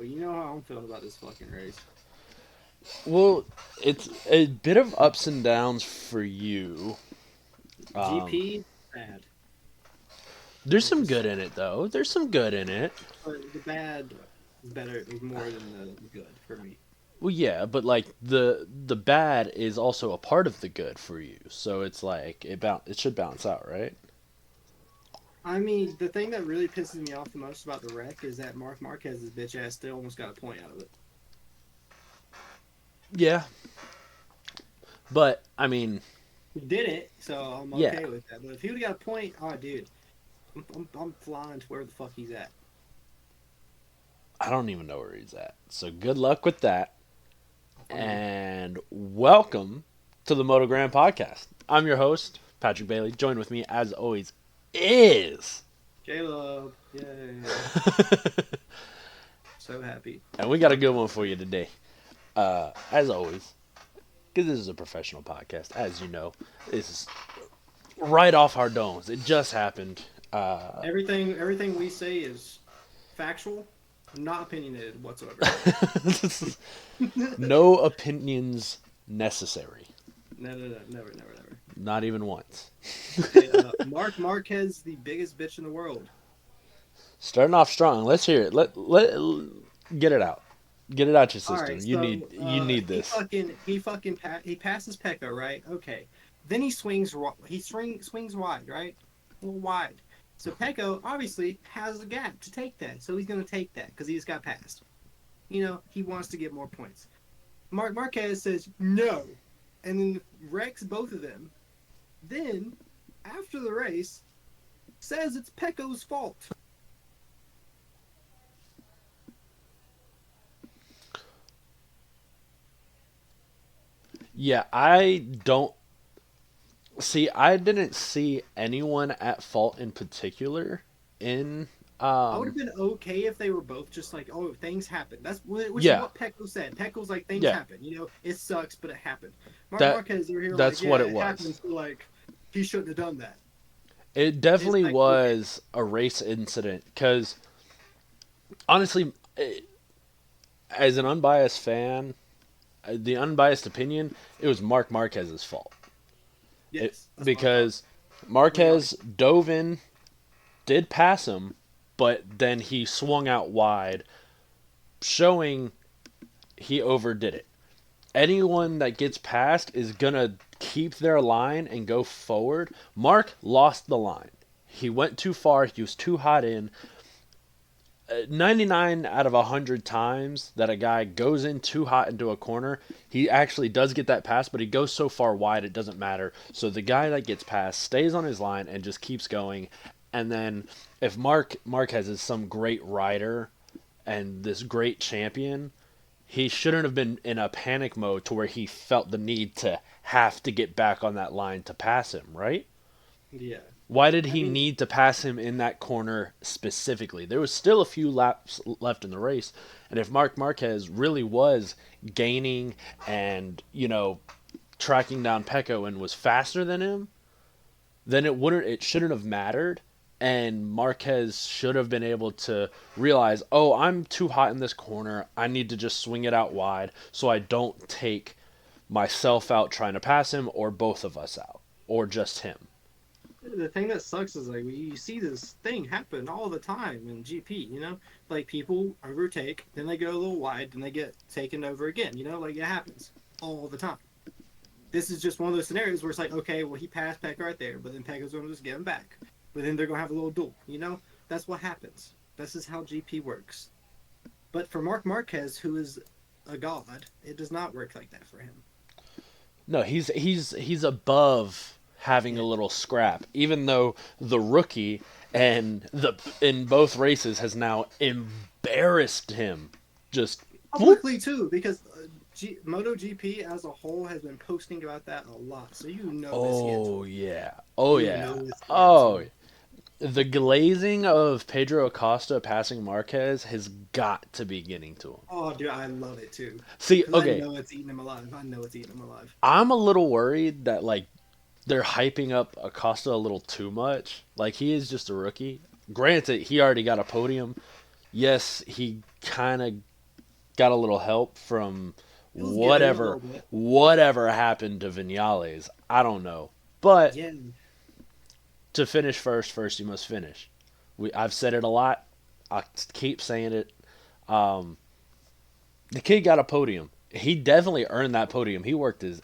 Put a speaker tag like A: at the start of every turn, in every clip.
A: Well, you know how I'm feeling about this fucking race.
B: Well, it's a bit of ups and downs for you. Um,
A: GP, bad.
B: there's
A: Like
B: some
A: this,
B: good in it though. There's some good in it.
A: but the bad is better, is more than the good for me.
B: Well, yeah, but like the bad is also a part of the good for you. So it's like it should balance out, right?
A: I mean, the thing that really pisses me off the most about the wreck is that Mark Marquez's bitch ass still almost got a point out of it.
B: Yeah, but I mean,
A: He did it, so I'm
B: yeah,
A: okay with that. But if he would have got a point, oh, dude, I'm flying to where the fuck he's at.
B: I don't even know where he's at. So good luck with that,
A: I'll find him.
B: and welcome to the MotoGrandPodcast. I'm your host, Patrick Bailey. Joined with me, as always, is
A: Caleb, yay! So happy.
B: and we got a good one for you today. As always, because this is a professional podcast, as you know, this is right off our domes. It just happened.
A: Everything we say is factual, not opinionated whatsoever. No,
B: No opinions necessary.
A: no, no, never, never, never.
B: Not even once.
A: Okay, Mark Marquez, the biggest bitch in the world.
B: Starting off strong. Let's hear it. Let get it out. Get it out your
A: All
B: system.
A: right,
B: You
A: so
B: need this.
A: he passes Pecco, right? Okay, then swings wide, right? A little wide. So Pecco obviously has a gap to take that, so he's gonna take that because he just got passed. He wants to get more points. Mark Marquez says no, and then wrecks both of them. Then, after the race, says it's Pecco's fault.
B: Yeah, I don't see. I didn't see anyone at fault in particular in.
A: I would
B: Um.
A: have been okay if they were both just like, oh, things happen. Which is
B: Yeah.
A: what Pecco said. Pecco's like, things
B: Yeah.
A: happen. It sucks, but it happened. Mark
B: That
A: Marquez, they're here like,
B: that's what
A: yeah,
B: it
A: it
B: was.
A: happens, but like, he shouldn't have done that.
B: It
A: It's
B: definitely
A: like, okay,
B: was a race incident because honestly, as an unbiased fan, the unbiased opinion, it was Mark Marquez's fault.
A: yes, that's what I thought.
B: Because
A: What do y'all think?
B: Marquez dove in, did pass him, but then he swung out wide, showing he overdid it. Anyone that gets past is gonna keep their line and go forward. Mark lost the line. He went too far. He was too hot in. 99 out of 100 times that a guy goes in too hot into a corner, he actually does get that pass, but he goes so far wide it doesn't matter. So the guy that gets past stays on his line and just keeps going. And then if Mark Marquez is some great rider and this great champion, he shouldn't have been in a panic mode to where he felt the need to have to get back on that line to pass him, right?
A: Yeah,
B: Why did
A: I
B: he
A: mean,
B: need to pass him in that corner specifically? There was still a few laps left in the race, and if Mark Marquez really was gaining and tracking down Pecco and was faster than him, then it shouldn't have mattered, and Marquez should have been able to realize, oh, I'm too hot in this corner. I need to just swing it out wide so I don't take myself out trying to pass him or both of us out or just him.
A: the thing that sucks is like you see this thing happen all the time in GP. Like people overtake, then they go a little wide, then they get taken over again. Like it happens all the time. This is just one of those scenarios where it's like, okay, well, he passed Peck right there, but then Peck is going to just get him back. But then they're going to have a little duel. That's what happens. This is how GP works. But for Mark Marquez, who is a god, it does not work like that for him.
B: No, he's above having a
A: Yeah.
B: little scrap, even though the rookie and the in both races has now embarrassed him. Just whoop.
A: Publicly, too, because MotoGP as a whole has been posting about that a lot. So you know it's getting to
B: Oh
A: him.
B: yeah. Oh
A: You
B: yeah.
A: know it's getting to
B: Oh,
A: him.
B: the glazing of Pedro Acosta passing Marquez has got to be getting to him.
A: Oh, dude, I love it, too.
B: See,
A: Because I
B: okay,
A: know it's eating him alive. I know it's eating him alive.
B: I'm a little worried that like they're hyping up Acosta a little too much. Like he is just a rookie. Granted, he already got a podium. Yes, he kind of got a little help from
A: It was good a
B: whatever
A: little bit.
B: whatever happened to Vinales. I don't know. But
A: Yeah,
B: to finish first you must finish. I've said it a lot. I keep saying it. Um, the kid got a podium. He definitely earned that podium. He worked his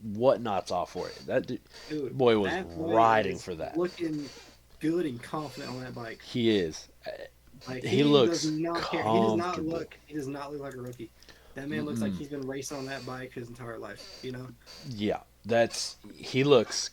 B: whatnots off for it.
A: dude,
B: Boy was
A: that boy
B: riding
A: is
B: for that.
A: looking good and confident on that bike.
B: He is.
A: Like
B: He
A: he does
B: looks
A: not care. He does not
B: comfortable.
A: look. He does not look like a rookie. That man looks like
B: Mm-mm.
A: he's been racing on that bike his entire life. You know.
B: Yeah, he looks.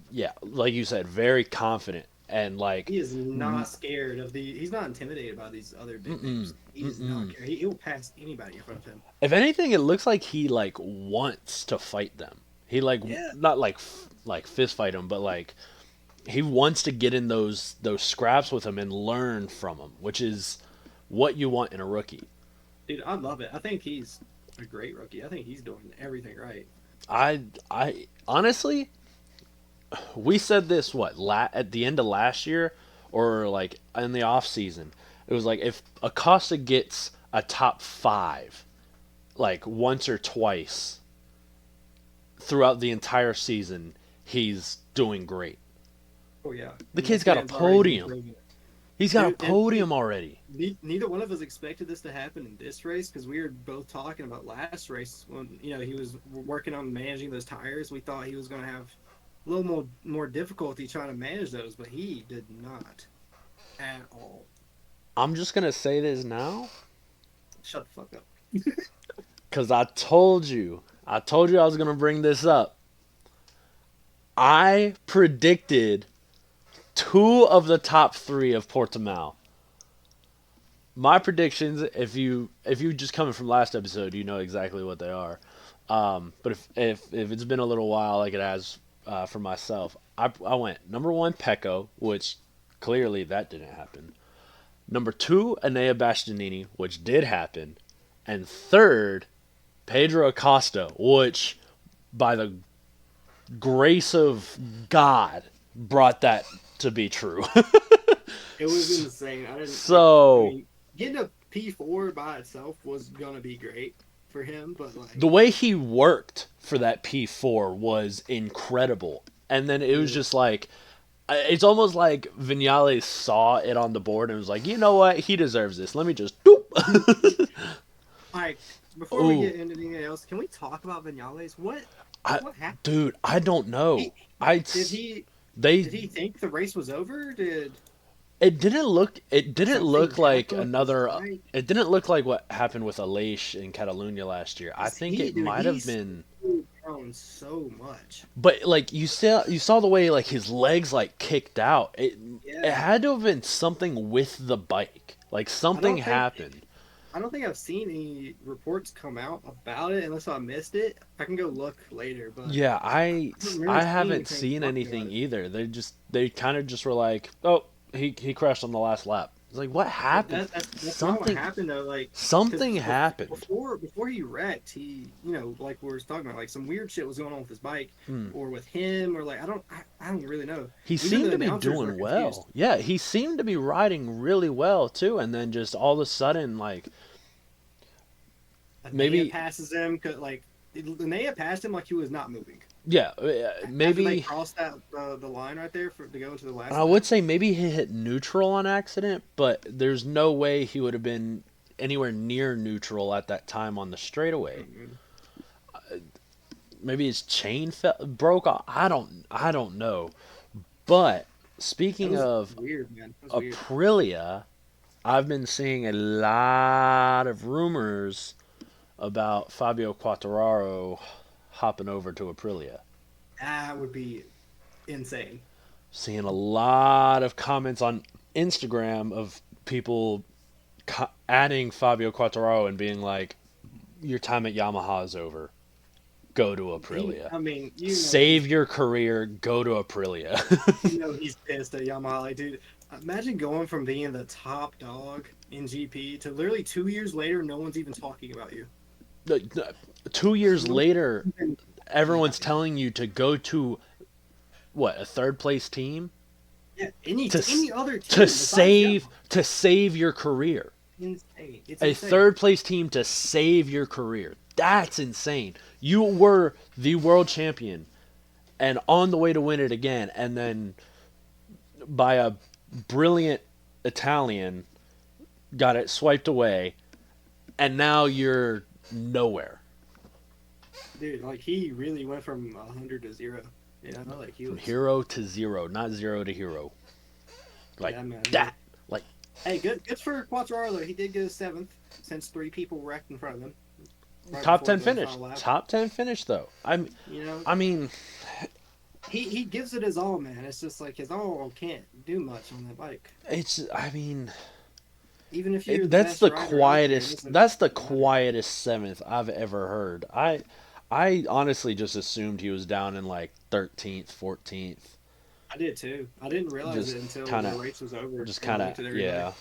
B: Yeah, like you said, very confident and like.
A: He is not scared of the. He's not intimidated by these other big
B: Mm-mm,
A: names. He does not
B: mm-mm.
A: care. He'll pass anybody in front of him.
B: If anything, it looks like he like wants to fight them. He like
A: Yeah,
B: not like like fist fight them, but like he wants to get in those scraps with him and learn from him, which is what you want in a rookie.
A: dude, I love it. I think he's a great rookie. I think he's doing everything right.
B: I honestly, we said this at the end of last year or like in the off season. It was like if Acosta gets a top 5 like once or twice throughout the entire season, he's doing great.
A: Oh yeah,
B: The
A: and
B: kid's
A: this
B: got a
A: man's already been
B: podium.
A: proving it.
B: He's got a
A: Dude,
B: podium already.
A: neither one of us expected this to happen in this race because we were both talking about last race when he was working on managing those tires. We thought he was going to have a little more difficulty trying to manage those, but he did not at all.
B: I'm just gonna say this now
A: Shut the fuck up.
B: because I told you I was gonna bring this up. I predicted 2 of the top 3 of Portamao. My predictions, if you just coming from last episode, you know exactly what they are. But if it's been a little while, like it has for myself, I went number 1 Pecco, which clearly that didn't happen. Number 2 Enea Bastianini, which did happen, and third Pedro Acosta, which by the grace of God brought that to be true.
A: It was insane. I didn't. I
B: So
A: mean, getting a P4 by itself was gonna be great for him, but
B: the
A: like,
B: way he worked for that P4 was incredible. And then it was just like, it's almost like Vinales saw it on the board and was like, you know what? He deserves this. Let me just doop.
A: like before we
B: Ooh,
A: get into anything else, can we talk about Vinales?
B: I,
A: What happened?
B: dude, I don't know.
A: He,
B: I
A: did he
B: they
A: did he think the race was over? Did
B: it didn't
A: something
B: look like
A: happen with his
B: another.
A: bike?
B: It didn't look like what happened with Aleix in Catalunya last year. I think it might have
A: He's
B: been.
A: grown so much.
B: But like you saw the way like his legs like kicked out. It
A: Yeah,
B: had to have been something with the bike. Like
A: I
B: something
A: don't think
B: happened.
A: I don't think I've seen any reports come out about it unless I missed it. I can go look later, but
B: Yeah,
A: I don't remember
B: I
A: seeing
B: haven't
A: anything
B: seen
A: talking about
B: anything
A: it.
B: either. They kind of just were like, "Oh, he crashed on the last lap." It's like, "What happened?"
A: That's not what
B: Something
A: happened though. Like, because
B: something happened.
A: before he wrecked, he like we were talking about, like some weird shit was going on with his bike
B: Hmm.
A: or with him or like I don't really know.
B: He
A: Even
B: seemed
A: the
B: to be
A: announcers were
B: doing
A: confused.
B: well. Yeah, he seemed to be riding really well too, and then just all of a sudden like
A: Anea
B: maybe
A: passes him, like Anea passed him like he was not moving.
B: yeah,
A: After they
B: maybe
A: crossed that the line right there to go into the last
B: I would
A: lap.
B: say maybe he hit neutral on accident, but there's no way he would have been anywhere near neutral at that time on the straightaway.
A: Mhm.
B: Maybe his chain broke off. I don't know. But
A: That
B: speaking
A: was
B: of
A: weird, man. That was weird.
B: Aprilia, I've been seeing a lot of rumors about Fabio Quartararo hopping over to Aprilia.
A: That would be insane.
B: Seeing a lot of comments on Instagram of people adding Fabio Quartararo and being like, "Your time at Yamaha is over. Go to Aprilia.
A: I mean,
B: Save your career. Go to Aprilia."
A: he's pissed at Yamaha. Like, dude, imagine going from being the top dog in GP to literally 2 years later, no one's even talking about you.
B: 2 years
A: No
B: later,
A: one-
B: everyone's
A: yeah,
B: telling you to go to what, a third place team
A: yeah.
B: to
A: Any other team
B: to
A: besides Yamaha.
B: save your career.
A: insane. It's
B: A
A: insane.
B: third place team to save your career. That's insane. You were the world champion and on the way to win it again, and then by a brilliant Italian got it swiped away, and now you're nowhere.
A: Dude, like he really went from 100 to 0. You know, like he
B: From
A: was.
B: hero to zero, not zero to hero. Like
A: Yeah, man.
B: that. Like
A: Hey, good for Quattraro though. He did get a seventh since 3 people wrecked in front of him. Right
B: top
A: before
B: 10
A: the
B: finish.
A: final lap.
B: Top 10 finish though.
A: You know,
B: I mean,
A: he gives it his all, man. It's just like his all can't do much on that bike.
B: it's I mean,
A: Even if you're the
B: that's
A: best
B: the
A: rider out there,
B: quietest. That's the
A: doesn't matter.
B: quietest seventh I've ever heard. I honestly just assumed he was down in like 13th, 14th.
A: I did too. I didn't realize
B: Just
A: it until
B: kind
A: the
B: of,
A: race was over.
B: just
A: And I
B: kind of,
A: looked at everybody.
B: yeah.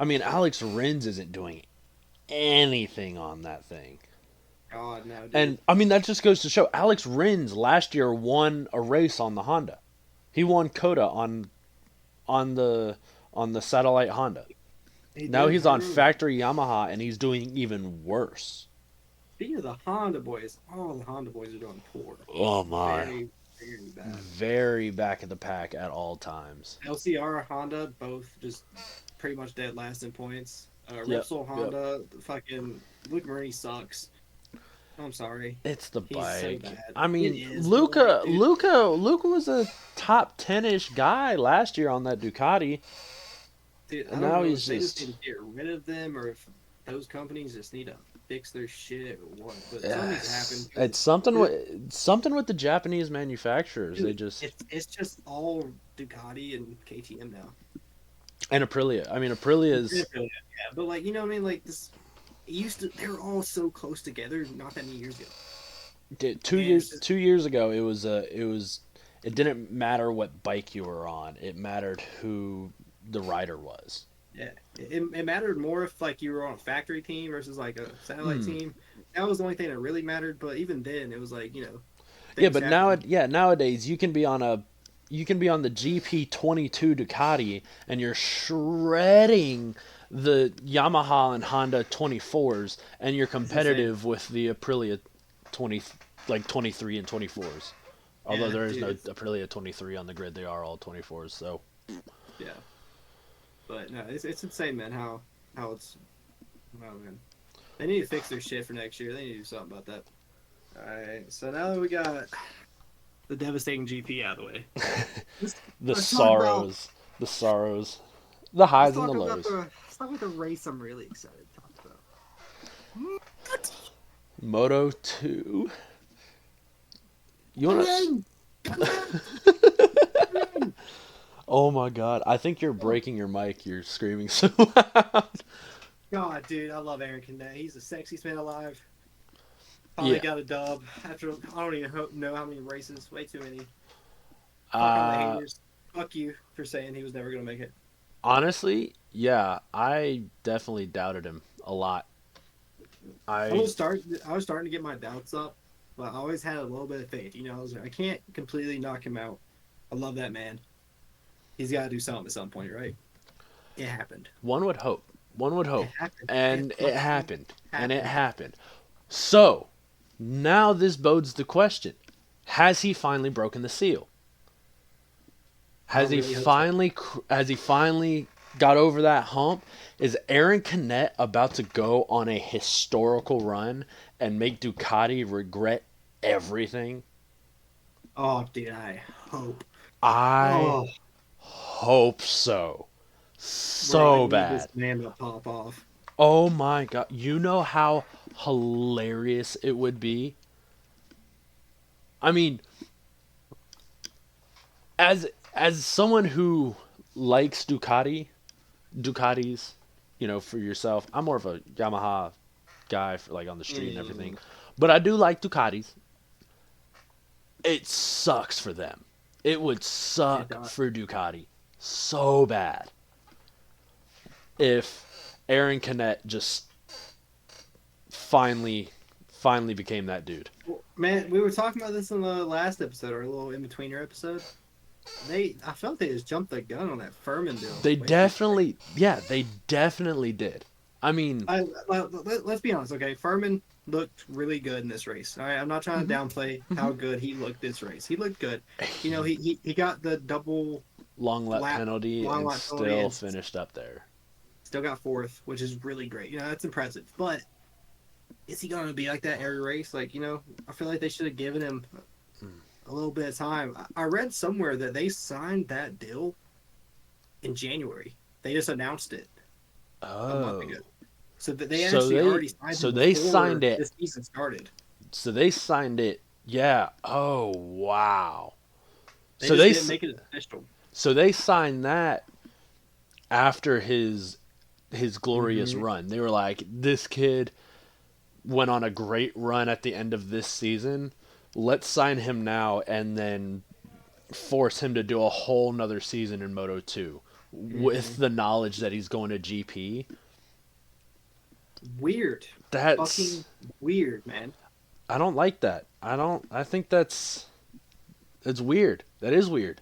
B: I mean, Alex Rins isn't doing anything on that thing.
A: God, no, dude.
B: And I mean that just goes to show Alex Rins last year won a race on the Honda. He won Coda on the satellite Honda.
A: He
B: Now
A: did.
B: he's
A: I
B: on
A: remember.
B: factory Yamaha and he's doing even worse.
A: Speaking of the Honda boys, all the Honda boys are doing poor.
B: Oh my.
A: Very, very bad.
B: Very back of the pack at all times.
A: LCR, Honda, both just pretty much dead last in points.
B: Yep,
A: Repsol, Honda, fucking Luke Marini sucks. I'm sorry.
B: It's the
A: He's so
B: bike.
A: bad.
B: I mean,
A: It is, but like, dude,
B: Luca was a top 10ish guy last year on that Ducati.
A: dude, I
B: And
A: don't
B: now
A: know
B: he's
A: if they just
B: just
A: need to get rid of them or if those companies just need to fix their shit or what. But
B: yeah,
A: something's happened.
B: it's something with the Japanese manufacturers. They
A: Dude,
B: just
A: it's just all Ducati and KTM now.
B: and Aprilia. I mean, Aprilia's
A: Yeah, but like you know what I mean? Like this, it used to. They were all so close together not that many years ago.
B: did
A: And it's just
B: 2 years ago. It didn't matter what bike you were on. It mattered who the rider was.
A: yeah, it mattered more if like you were on a factory team versus like a satellite
B: Hmm.
A: team. That was the only thing that really mattered. But even then, it was like
B: Yeah,
A: things
B: but
A: happen.
B: nowadays you can be on the GP22 Ducati and you're shredding the Yamaha and Honda 24s and you're
A: It's insane.
B: competitive with the Aprilia 20 like 23 and 24s. Although
A: Yeah,
B: there is
A: dude.
B: no Aprilia 23 on the grid, they are all 24s. So,
A: Yeah, but no, it's insane, man. How it's oh man, they need to fix their shit for next year. They need to do something about that. All right, so now that we got the devastating GP out of the way, let's,
B: the
A: let's talk about
B: sorrows, the
A: let's
B: highs and
A: talk
B: the
A: about
B: lows.
A: let's talk about the race I'm really excited to talk about.
B: Moto 2. You want to
A: Come on, come on.
B: Oh my god, I think you're breaking your mic. You're screaming so loud.
A: God, dude, I love Aaron Canet. He's the sexiest man alive. Finally
B: Yeah.
A: got a dub after I don't even know how many races. Way too many. Fuck all the
B: Uh,
A: haters. Fuck you for saying he was never gonna make it.
B: Honestly, yeah, I definitely doubted him a lot.
A: I
B: I
A: was starting to get my doubts up, but I always had a little bit of faith. I was like, I can't completely knock him out. I love that man. He's got to do something at some point, right? It happened.
B: one would hope. One would
A: It
B: hope.
A: happened.
B: And
A: It
B: it
A: fucking
B: happened. And it
A: happened.
B: happened. So, now this bodes the question. Has he finally broken the seal?
A: I really hope so.
B: Has he finally got over that hump? Is Aaron Canet about to go on a historical run and make Ducati regret everything?
A: Oh, dude, I hope.
B: I
A: Oh,
B: hope so.
A: bro, I
B: So
A: need this
B: bad.
A: man to pop off.
B: Oh my god. You know how hilarious it would be? I mean, as someone who likes Ducatis, for yourself. I'm more of a Yamaha guy for like on the street and everything.
A: Mm,
B: But I do like Ducatis. It sucks for them. It would
A: it
B: suck
A: does.
B: for Ducati so bad if Aaron Canet just finally became that dude.
A: Well, man, we were talking about this in the last episode, our little in-betweener episode. I felt they just jumped the gun on that Furman deal
B: They
A: way too quick.
B: definitely, yeah, they definitely did. I mean,
A: Let's be honest, okay? Furman looked really good in this race. All right, I'm not trying to downplay how good he looked this race. He looked good. You know, he got the double
B: long lap
A: lap
B: penalty
A: long
B: and
A: lap penalty
B: still
A: and
B: finished up there.
A: still got fourth, which is really great. You know, that's impressive. But is he going to be like that every race? Like, you know, I feel like they should have given him a little bit of time. I read somewhere that they signed that deal in January. They just announced it a month
B: Oh,
A: ago. So that they
B: so
A: actually
B: they
A: already signed
B: so
A: him
B: they signed
A: before
B: it.
A: this season started.
B: So they signed it. Yeah. Oh wow.
A: They
B: So
A: just
B: they
A: didn't make it official.
B: so they signed that after his glorious
A: Mm-hmm.
B: run. They were like, this kid went on a great run at the end of this season. Let's sign him now and then force him to do a whole nother season in Moto 2
A: Mm-hmm.
B: with the knowledge that he's going to GP.
A: Weird.
B: That's
A: Fucking weird, man.
B: I don't like that. I think that's weird. That is weird.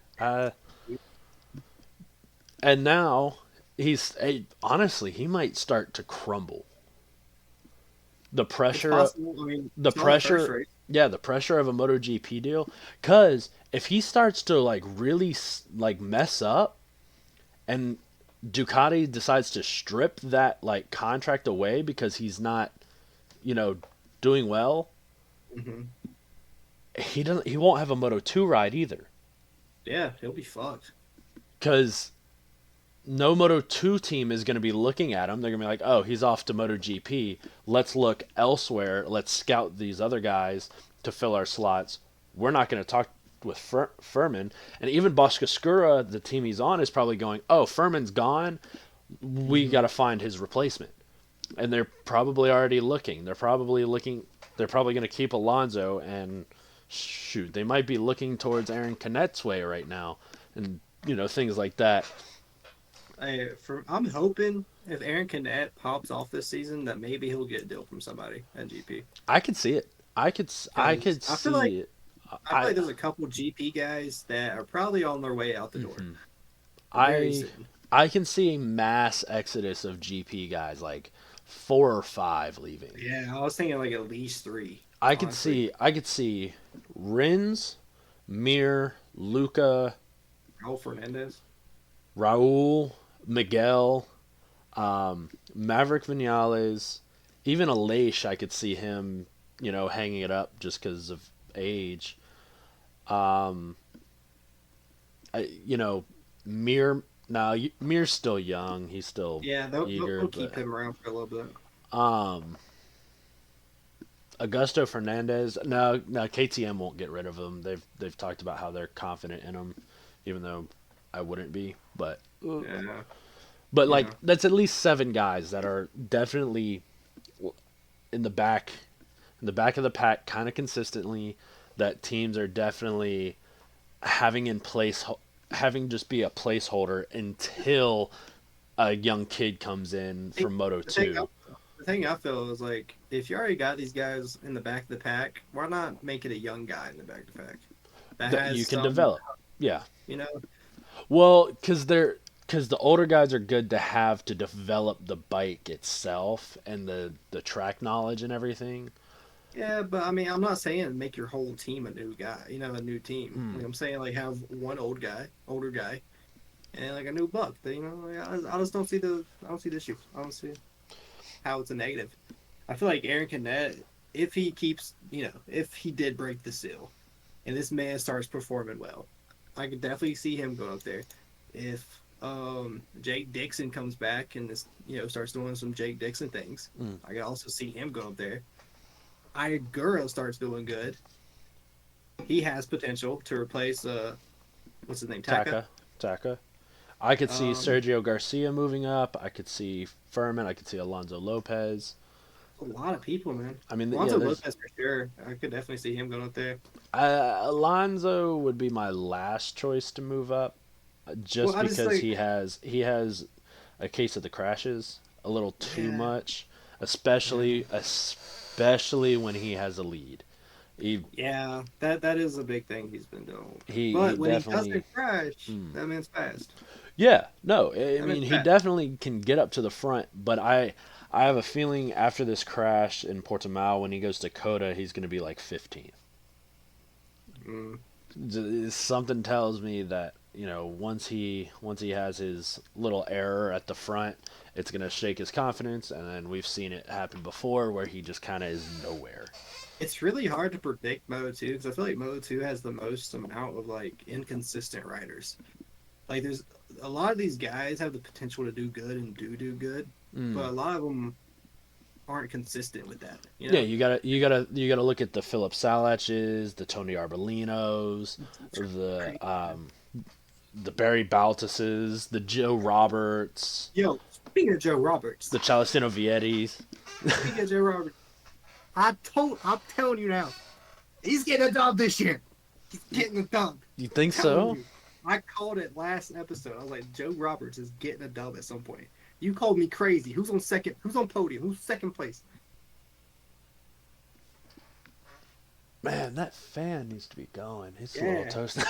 B: And now honestly, he might start to crumble. The
A: It's
B: pressure
A: possible. I mean,
B: the
A: saw the first
B: pressure
A: race.
B: yeah, the pressure of a MotoGP deal, cuz if he starts to like really like mess up and Ducati decides to strip that like contract away because he's not, you know, doing well,
A: Mm-hmm.
B: he won't have a Moto 2 ride either
A: Yeah, he'll be fucked.
B: cuz no Moto 2 team is going to be looking at him. They're going to be like, "Oh, he's off to MotoGP. Let's look elsewhere. Let's scout these other guys to fill our slots." We're not going to talk with Furman, and even Boscoscura, the team he's on, is probably going, "Oh, Furman's gone. We got
A: Mm-hmm.
B: to find his replacement." And they're probably already looking. They're probably looking. They're probably going to keep Alonso, and shoot, they might be looking towards Aaron Canet's way right now, and things like that.
A: I'm hoping if Aaron Canet pops off this season, that maybe he'll get a deal from somebody at GP.
B: I could see it. I
A: Because
B: could see it.
A: I feel
B: I
A: like there's a couple GP guys that are probably on their way out the door
B: mhm.
A: very
B: I
A: soon.
B: I can see a mass exodus of GP guys, like 4 or 5 leaving.
A: Yeah, I was thinking like at least three,
B: I could
A: honestly.
B: see I could see Rins, Mir, Luca,
A: Raul Fernandez.
B: Raul, Miguel, Maverick Vinales, even Aleix. I could see him, hanging it up just because of age. Um, Mir. Now Mir's still young. He's still
A: Yeah,
B: eager,
A: they'll keep
B: but
A: him around for a little bit.
B: um, Augusto Fernandez. No, KTM won't get rid of him. They've talked about how they're confident in him, even though I wouldn't be.
A: Yeah,
B: Like
A: yeah.
B: that's at least 7 guys that are definitely in the back, of the pack, kind of consistently. That teams are definitely having in place, having just be a placeholder until a young kid comes in
A: think
B: from Moto
A: the thing I,
B: 2.
A: the thing I feel is like if you already got these guys in the back of the pack, why not make it a young guy in the back of the pack that
B: That
A: has
B: you can
A: some,
B: develop. Yeah.
A: you know?
B: Well, because the older guys are good to have to develop the bike itself and the track knowledge and everything.
A: Yeah, but I mean, I'm not saying make your whole team a new guy, a new team.
B: Hmm.
A: Like I'm saying like have one older guy, and like a new buck. That, like, I just I don't see the issue. I don't see how it's a negative. I feel like Aaron Canet, if he keeps, if he did break the seal, and this man starts performing well, I could definitely see him going up there. If Jake Dixon comes back and this, starts doing some Jake Dixon things,
B: Mm.
A: I could also see him go up there. Iguro starts doing good. He has potential to replace what's his name, Taka.
B: Taka. I could see
A: Um,
B: Sergio Garcia moving up. I could see Furman. I could see Alonso Lopez.
A: a lot of people, man.
B: I mean, yeah,
A: Alonso
B: there's
A: Lopez for sure. I could definitely see him going up there.
B: Alonso would be my last choice to move up,
A: Well,
B: just
A: I just
B: because
A: like,
B: he has a case of the crashes a little too
A: yeah,
B: much,
A: yeah.
B: especially when he has a lead. He
A: Yeah, that is a big thing he's been doing.
B: he
A: But when he
B: definitely.
A: doesn't crash,
B: Mm.
A: that man's fast.
B: Yeah, no, I
A: That
B: mean
A: man's
B: he
A: fast.
B: definitely can get up to the front, but I have a feeling after this crash in Portamao, when he goes to Coda, he's going to be like 15th.
A: Mm.
B: Something tells me that once he has his little error at the front, it's going to shake his confidence, and then we've seen it happen before where he just kind of is nowhere.
A: It's really hard to predict Moto 2 because I feel like Moto 2 has the most amount of like inconsistent riders. Like there's a lot of these guys have the potential to do good and do good, but
B: Mm.
A: a lot of them aren't consistent with that. You
B: Yeah,
A: know,
B: you gotta look at the Philip Salaches, the Tony Arbolinos,
A: it's crazy.
B: the Barry Baltuses, the Joe Roberts,
A: Yo, speaking of Joe
B: the
A: Roberts,
B: Celestino Vietis.
A: speaking of Joe Roberts, I'm telling you now, he's getting a dub this year. He's
B: You,
A: getting a dub.
B: you think
A: Telling
B: so?
A: you. I called it last episode. I was like, Joe Roberts is getting a dub at some point. You called me crazy. Who's on second? Who's on podium? Who's second place?
B: Man, that fan needs to be going. It's a little
A: Yeah.
B: toasted.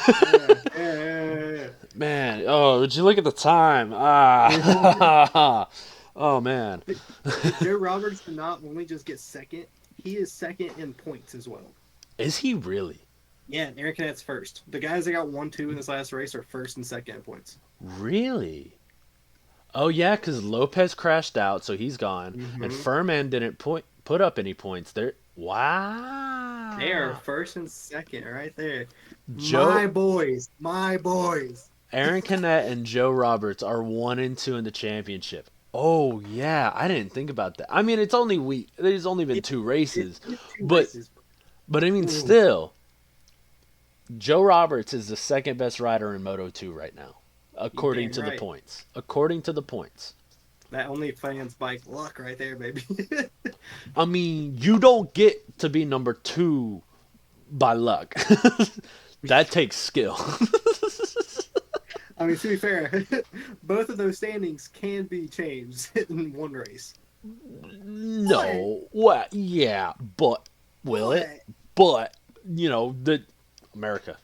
A: Yeah.
B: Man, oh, did you look at the time? Ah, oh man.
A: Joe Roberts did not only just get second, he is second in points as well.
B: Is he really?
A: Yeah, and Aaron Cadet's first. The guys that got 1-2 in this last race are first and second in points.
B: Really? Oh yeah, because Lopez crashed out, so he's gone, and
A: Mm-hmm.
B: Furman didn't put up any points there.
A: They are
B: Wow.
A: first and second right there.
B: Joe,
A: My boys. My boys.
B: Aaron Canet, and Joe Roberts are 1 and 2 in the championship. Oh yeah, I didn't think about that. I mean, it's only week. There's only been
A: It,
B: two races,
A: it's two
B: but
A: races.
B: but I mean,
A: Ooh,
B: still, Joe Roberts is the second best rider in Moto 2 right now,
A: you
B: according
A: damn
B: to the
A: right.
B: points. According to the points.
A: That only fans bike luck right there, baby.
B: I mean, you don't get to be number 2 by luck. That takes skill.
A: I mean, to be fair, both of those standings can be changed in one race. But,
B: No. Well, yeah, but will it?
A: but
B: But the America.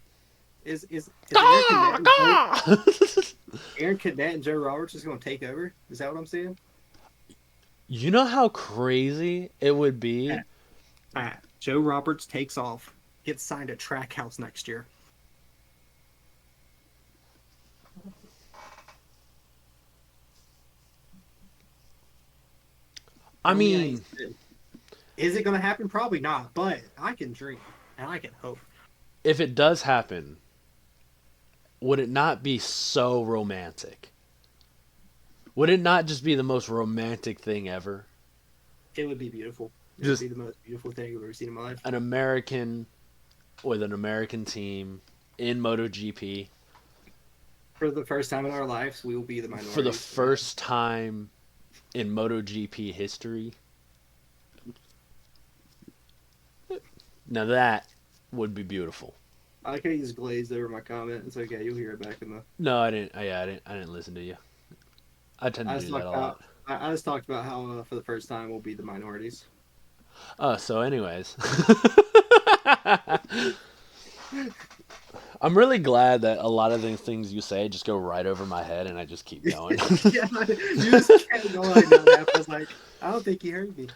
A: is
B: Gah, gah!
A: Aaron Cadet and Joe Roberts just going to take over? Is that what I'm saying?
B: You know how crazy it would
A: Yeah.
B: be.
A: Joe Roberts takes off, gets signed at Trackhouse next year.
B: I
A: Tell me I ain't
B: mean,
A: kidding. Is it going to happen? Probably not, but I can dream and I can hope.
B: if it does happen, would it not be so romantic? Would it not just be the most romantic thing ever?
A: It would be beautiful. It would
B: Just
A: be the most beautiful thing I've ever seen in my life.
B: an American with an American team in MotoGP
A: For the first time in our lives, we will be the
B: for the
A: minorities.
B: first time in MotoGP history. Now that would be beautiful.
A: I like how you just glazed over my comment. It's okay. You'll hear it back in the.
B: No, I didn't. Yeah, I didn't listen to you. I tend
A: I
B: to
A: just
B: do that
A: talked
B: a
A: about.
B: lot.
A: I just talked about how for the first time we'll be the minorities.
B: So anyways, I'm really glad that a lot of the things you say just go right over my head, and I just keep going.
A: Yeah, you just kept going down that. I was like, I don't think he heard me.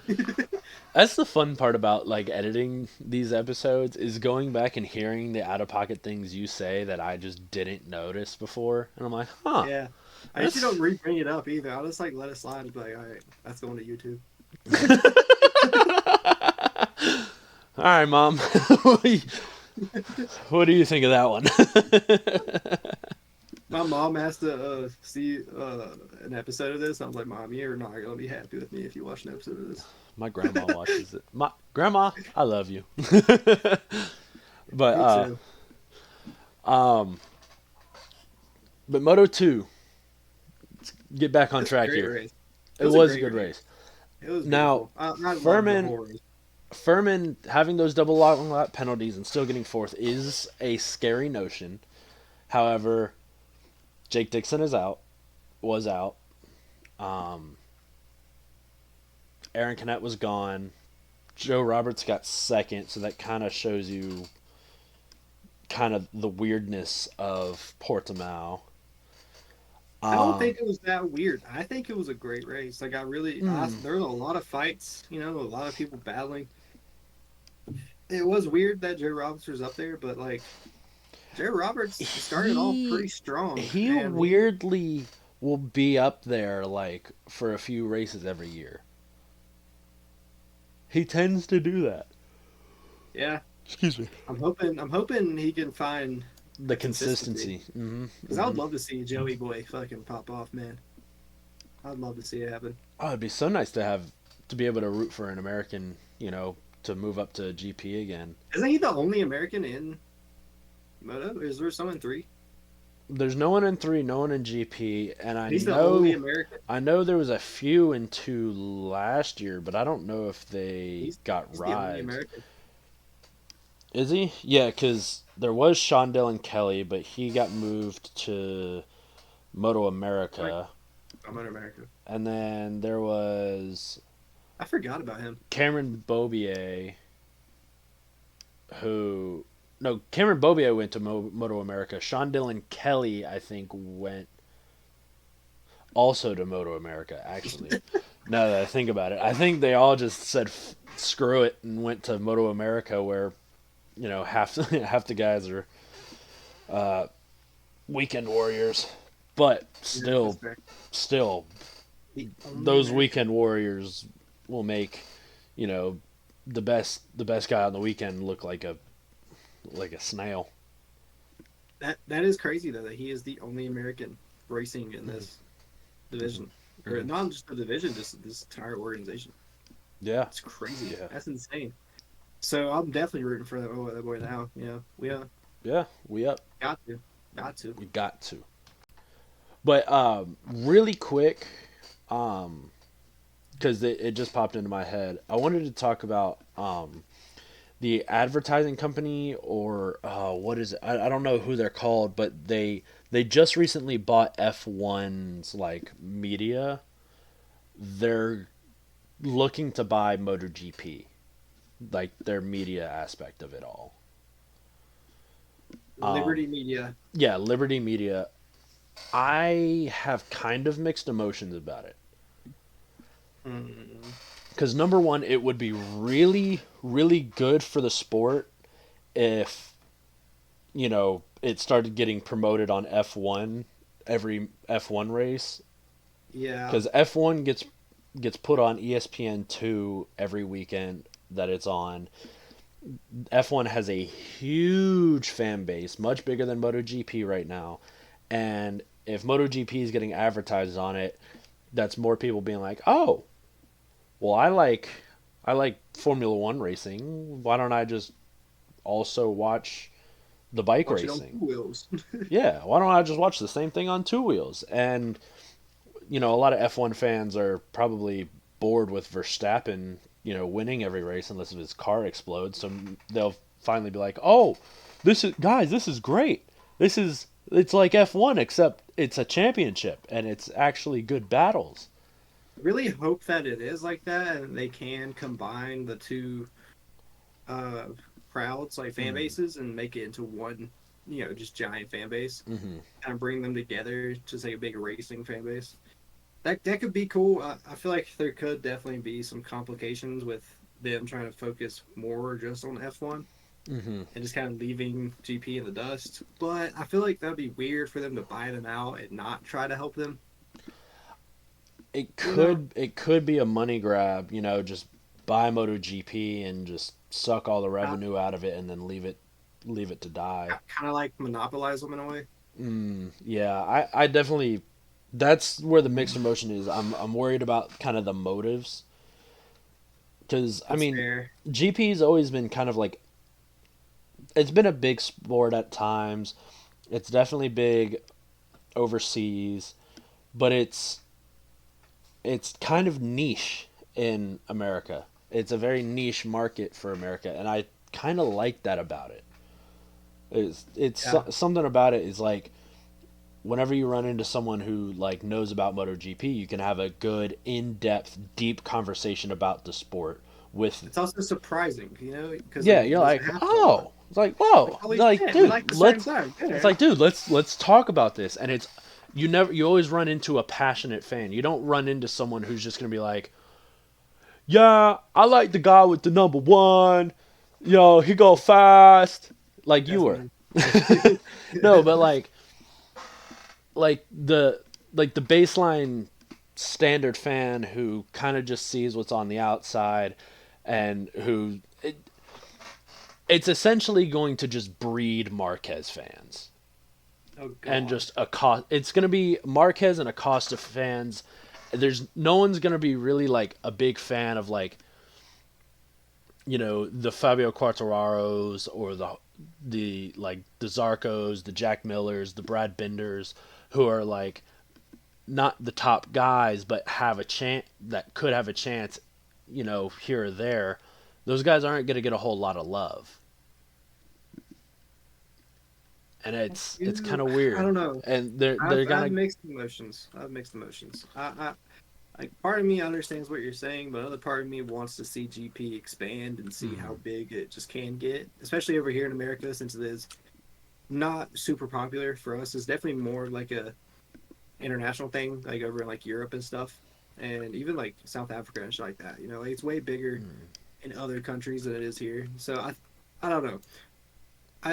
B: That's the fun part about like editing these episodes is going back and hearing the out of pocket things you say that I just didn't notice before, and I'm like, huh,
A: Yeah, I usually
B: that's
A: don't re-bring it up either. I'll just like let it slide and be like, all right, that's going to YouTube.
B: all right, mom. What do you think of that one?
A: My mom has to see an episode of this. I was like, Mom, you're not gonna be happy with me if you watch an episode of this.
B: My grandma watches it. My grandma, I love you. But
A: Me too.
B: um but Moto 2, get back on
A: It's a
B: track
A: great
B: here.
A: race. It
B: It
A: was a
B: was a
A: great
B: good
A: race.
B: race.
A: It was
B: Now,
A: beautiful. I love the
B: Furman
A: whole race.
B: Furman having those double long lap penalties and still getting fourth is a scary notion. However, Jake Dixon was out. Um, Aaron Canet was gone. Joe Roberts got second, so that kind of shows you kind of the weirdness of Portamao.
A: I don't
B: Um,
A: think it was that weird. I think it was a great race. Like there was a lot of fights. A lot of people battling. It was weird that Joe Roberts was up there, but like Joe Roberts started off
B: he
A: pretty strong,
B: he
A: and he
B: weirdly will be up there like for a few races every year. He tends to do that.
A: yeah.
B: Excuse me.
A: I'm hoping he can find
B: The
A: the consistency
B: consistency. Hmm.
A: because I would love to see Joey Boy fucking pop off, man. I'd love to see it happen.
B: Oh, it'd be so nice to have to be able to root for an American, to move up to GP again.
A: Isn't he the only American in Moto? Is there someone three?
B: There's no one in three, no one in GP, and
A: He's the only
B: know
A: American.
B: I know there was a few in two last year, but I don't know if they
A: He's
B: got
A: he's the only
B: rides.
A: American.
B: Is he? Yeah, because there was Shondell and Kelly, but he got moved to Moto
A: Right.
B: America,
A: I'm an American.
B: and then there was
A: I forgot about him.
B: Cameron Bobier, who no, Cameron Bobier went to Moto America. Shondell and Kelly, I think, went also to Moto America. Actually, now that I think about it, I think they all just said screw it and went to Moto America, where half half the guys are weekend warriors, but
A: Yeah, that's
B: still,
A: fair.
B: still,
A: The only
B: those
A: American.
B: weekend warriors will make you know the best guy on the weekend look like a snail.
A: That is crazy though that he is the only American racing in
B: Hmm.
A: this division, or
B: Hmm.
A: not just the division, just this entire organization.
B: Yeah,
A: It's crazy.
B: yeah,
A: That's insane. So I'm definitely rooting for that boy now. We
B: yeah. We up.
A: got to, got to.
B: We got to. But really quick, um, because it just popped into my head. I wanted to talk about the advertising company, or what is it? I don't know who they're called, but they just recently bought F1's like media. They're looking to buy MotoGP, like their media aspect of it all.
A: Liberty Media.
B: Yeah, Liberty Media. I have kind of mixed emotions about it.
A: Mm,
B: Because number one, it would be really, really good for the sport if it started getting promoted on F1 every F1 race.
A: yeah,
B: Because F1 gets put on ESPN2 every weekend that it's on. F1 has a huge fan base, much bigger than MotoGP right now. And if MotoGP is getting advertised on it, that's more people being like, "Oh, well, I like Formula 1 racing. Why don't I just also watch the bike
A: watch it on two
B: racing?"
A: wheels.
B: Yeah, why don't I just watch the same thing on two wheels? And a lot of F1 fans are probably bored with Verstappen, winning every race unless his car explodes. So they'll finally be like, "Oh, this is great. It's like F1 except it's a championship and it's actually good battles."
A: Really hope that it is like that and they can combine the two uh crowds, like fan
B: Mm,
A: bases, and make it into one, just giant fan base.
B: mm-hmm.
A: Kind of bring them together to say a big racing fan base. That could be cool. I feel like there could definitely be some complications with them trying to focus more just on F1
B: Mm-hmm.
A: and just kind of leaving GP in the dust. But I feel like that'd be weird for them to buy them out and not try to help them.
B: It
A: You know,
B: could be a money grab, just buy MotoGP and just suck all the
A: kind
B: revenue out of it and then leave it to die.
A: of like monopolize them in a way.
B: Yeah, I definitely that's where the mixed emotion is. I'm worried about kind of the motives because I
A: That's
B: mean
A: fair.
B: GP's always been kind of like it's been a big sport at times. It's definitely big overseas, but it's kind of niche in America. It's a very niche market for America, and I kind of like that about it.
A: Yeah.
B: Something about it is like whenever you run into someone who like knows about MotoGP, you can have a good in-depth, deep conversation about the sport with
A: It's also surprising, because
B: yeah,
A: like
B: you're
A: it doesn't
B: like,
A: happen a lot.
B: oh, it's like, whoa,
A: Like, holy
B: like,
A: shit, we
B: dude,
A: like the same
B: let's,
A: thing.
B: it's
A: Yeah.
B: like, dude, let's talk about this. And it's you always run into a passionate fan. You don't run into someone who's just gonna be like, yeah, I like the guy with the number one. Yo, he go fast, like you
A: That's
B: were.
A: me.
B: No, but like the the baseline standard fan who kind of just sees what's on the outside and it's essentially going to just breed Marquez fans
A: Oh
B: and
A: God.
B: just it's going to be Marquez and Acosta fans. There's no one's going to be really like a big fan of like the Fabio Quartararos or the like the Zarcos, the Jack Millers, the Brad Binders who are like not the top guys, but have a chance that could have a chance, here or there. Those guys aren't going to get a whole lot of love, and it's kind of
A: I
B: weird.
A: don't know.
B: And
A: I've
B: they're
A: I've
B: gonna.
A: mixed emotions. I've mixed emotions. Like part of me understands what you're saying, but another part of me wants to see GP expand and see how
B: Mhm.
A: big it just can get, especially over here in America, since it is not super popular for us. It's definitely more like a international thing, like over in like Europe and stuff, and even like South Africa and shit like that. Like it's way bigger in other countries than it is here. So I don't know.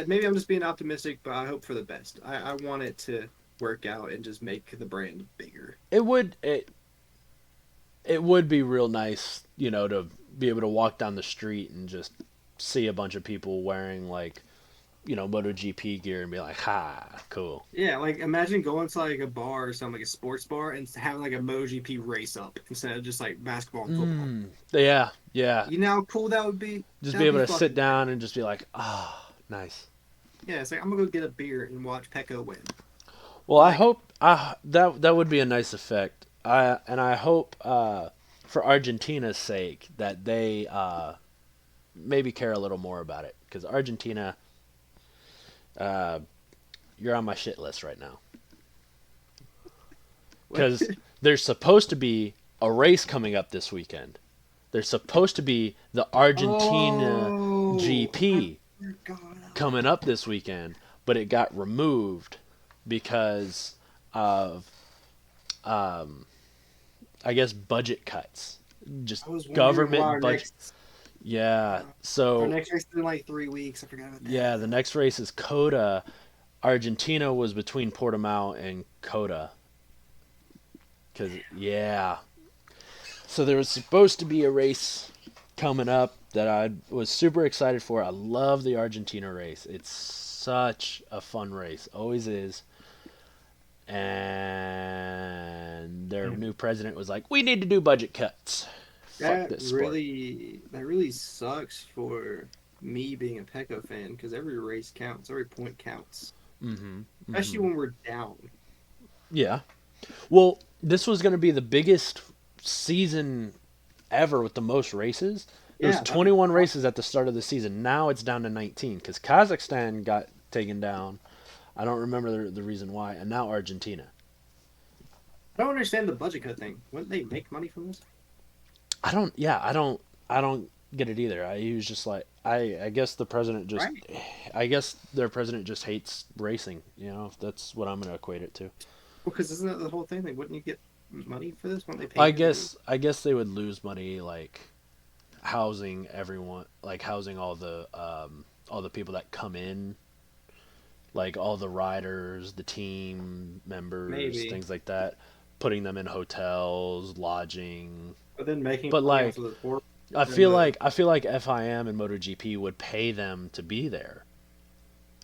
A: Maybe I'm just being optimistic, but I hope for the best. I want it to work out and just make the brand bigger.
B: It would it would be real nice, to be able to walk down the street and just see a bunch of people wearing like MotoGP gear and be like, "Ha, cool."
A: Yeah, like imagine going to like a bar or something, like a sports bar, and having like a MotoGP race up instead of just like basketball and football.
B: Yeah, yeah.
A: You know how cool that would be?
B: Just be
A: That'd
B: able
A: be
B: to sit
A: fucking
B: down
A: sick.
B: and just be like, "Ah, nice."
A: Yeah, it's like I'm gonna go get a beer and watch Pecco win.
B: Well, I
A: Like,
B: hope that would be a nice effect. I hope for Argentina's sake that they maybe care a little more about it because Argentina, uh, you're on my shit list right now
A: what?
B: because there's supposed to be a race coming up this weekend. There's supposed to be the Argentina
A: Oh, I
B: GP
A: forgot about
B: coming
A: that.
B: up this weekend, but it got removed because of I guess budget cuts, just
A: I was wondering why
B: government budget. Yeah.
A: our
B: So
A: next race is in like 3 weeks. I forgot about
B: yeah, the
A: that.
B: next race is Coda. Argentina was between Portamao and Coda. Cause yeah, so there was supposed to be a race coming up that I was super excited for. I love the Argentina race. It's such a fun race, always is. And their new president was like, "We need to do budget cuts. Fuck this sport."
A: That really sucks for me being a Pecco fan because every race counts, every point counts,
B: Mm-hmm.
A: especially
B: Mm-hmm.
A: when we're down.
B: Yeah. Well, this was going to be the biggest season ever with the most races. There was
A: Yeah, that was
B: 21
A: awesome.
B: races at the start of the season. Now it's down to 19 because Kazakhstan got taken down. I don't remember the reason why, and now Argentina.
A: I don't understand the budget cut thing. Wouldn't they make money from this?
B: I don't. Yeah, I don't get it either. He was just like I guess the president just.
A: Right.
B: I guess their president just hates racing. That's what I'm going to equate it to.
A: Well, because isn't that the whole thing? Like, wouldn't you get money for this? Wouldn't they pay you?
B: I guess they would lose money like housing everyone, like housing all the people that come in, like all the riders, the team members,
A: Maybe,
B: things like that, putting them in hotels, lodging.
A: but then making
B: But
A: money off
B: like
A: of the tour and the
B: I feel like FIM and MotoGP would pay them to be there.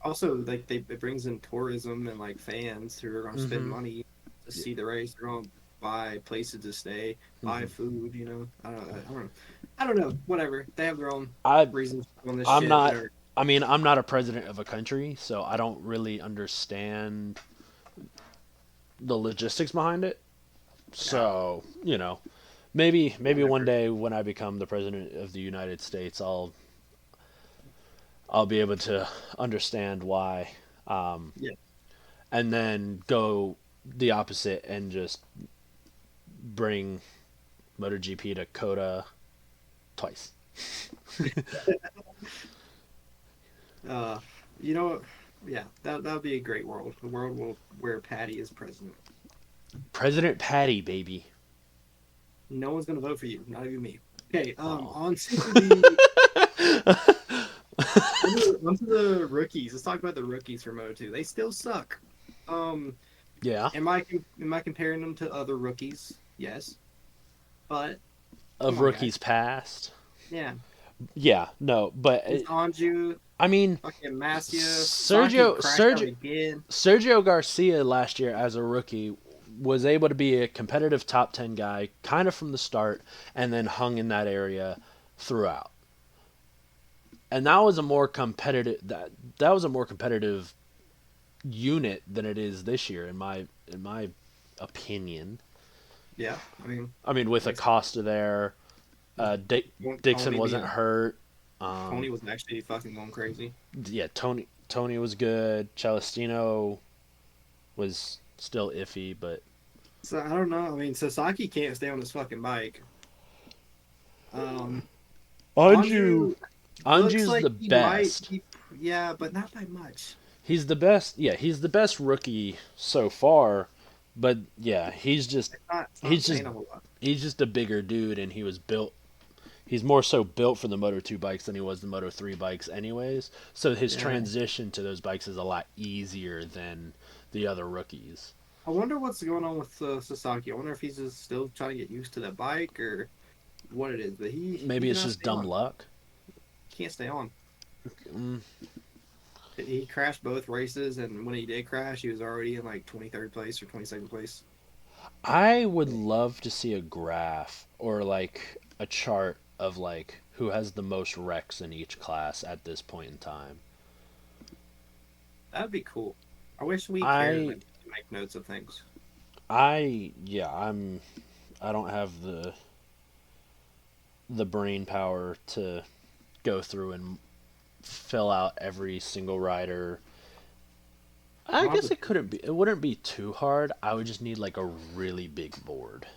A: also like it brings in tourism and like fans who are going to spend
B: Mm-hmm.
A: money to see the race. They're going to buy places to stay, buy
B: Mm-hmm.
A: food. I don't know. Whatever. They have their own
B: I
A: reasons on this
B: I'm
A: shit.
B: not.
A: Whatever.
B: I mean, I'm not a president of a country, so I don't really understand the logistics behind it.
A: Yeah.
B: So maybe one
A: Whatever.
B: day when I become the president of the United States, I'll be able to understand why, um,
A: Yeah.
B: and then go the opposite and just bring MotoGP to Coda twice.
A: Uh, you know what? Yeah, that would be a great world. A world where Patty is president.
B: President Patty, baby.
A: No one's gonna vote for you, not even me. Okay,
B: Oh.
A: on to the onto the rookies. Let's talk about the rookies for Moto 2. They still suck. Um,
B: Yeah.
A: am I comparing them to other rookies? Yes, but come
B: Of
A: on,
B: rookies
A: guys.
B: past.
A: Yeah,
B: Yeah, no, but
A: it's Anju,
B: I mean,
A: fucking Masia, Sasaki
B: Sergio
A: crashed out
B: Sergio
A: again.
B: Sergio Garcia last year as a rookie was able to be a competitive top 10 guy kind of from the start and then hung in that area throughout. And that was a more competitive unit than it is this year in my opinion.
A: Yeah, I mean,
B: I mean with
A: like
B: Acosta there, Dixon
A: Tony
B: wasn't
A: being
B: hurt.
A: Tony was actually fucking going crazy.
B: Yeah, Tony was good. Celestino was still iffy, but
A: So I don't know. I mean, Sasaki can't stay on his fucking bike. Um,
B: Anju
A: Anju looks
B: Anju's
A: like
B: the
A: he might
B: best.
A: be, yeah, but not by much.
B: He's the best. Yeah, he's the best rookie so far. But yeah,
A: It's not
B: he's just
A: saying a whole lot.
B: he's just a bigger dude, and he was built. He's more so built for the Moto 2 bikes than he was the Moto 3 bikes, anyways. So his
A: Yeah,
B: transition to those bikes is a lot easier than the other rookies.
A: I wonder what's going on with Sasaki. I wonder if he's just still trying to get used to that bike or what it is. But he
B: Maybe it's
A: cannot
B: just
A: stay
B: dumb
A: on.
B: luck.
A: Can't stay on.
B: Mm,
A: He crashed both races, and when he did crash, he was already in like 23rd place or 22nd place.
B: I would love to see a graph or like a chart of like who has the most wrecks in each class at this point in time.
A: That'd be cool. I wish we cared
B: I
A: enough to make notes of things.
B: I don't have the brain power to go through and fill out every single rider. I
A: I'll have
B: guess it wouldn't be too hard. I would just need like a really big board.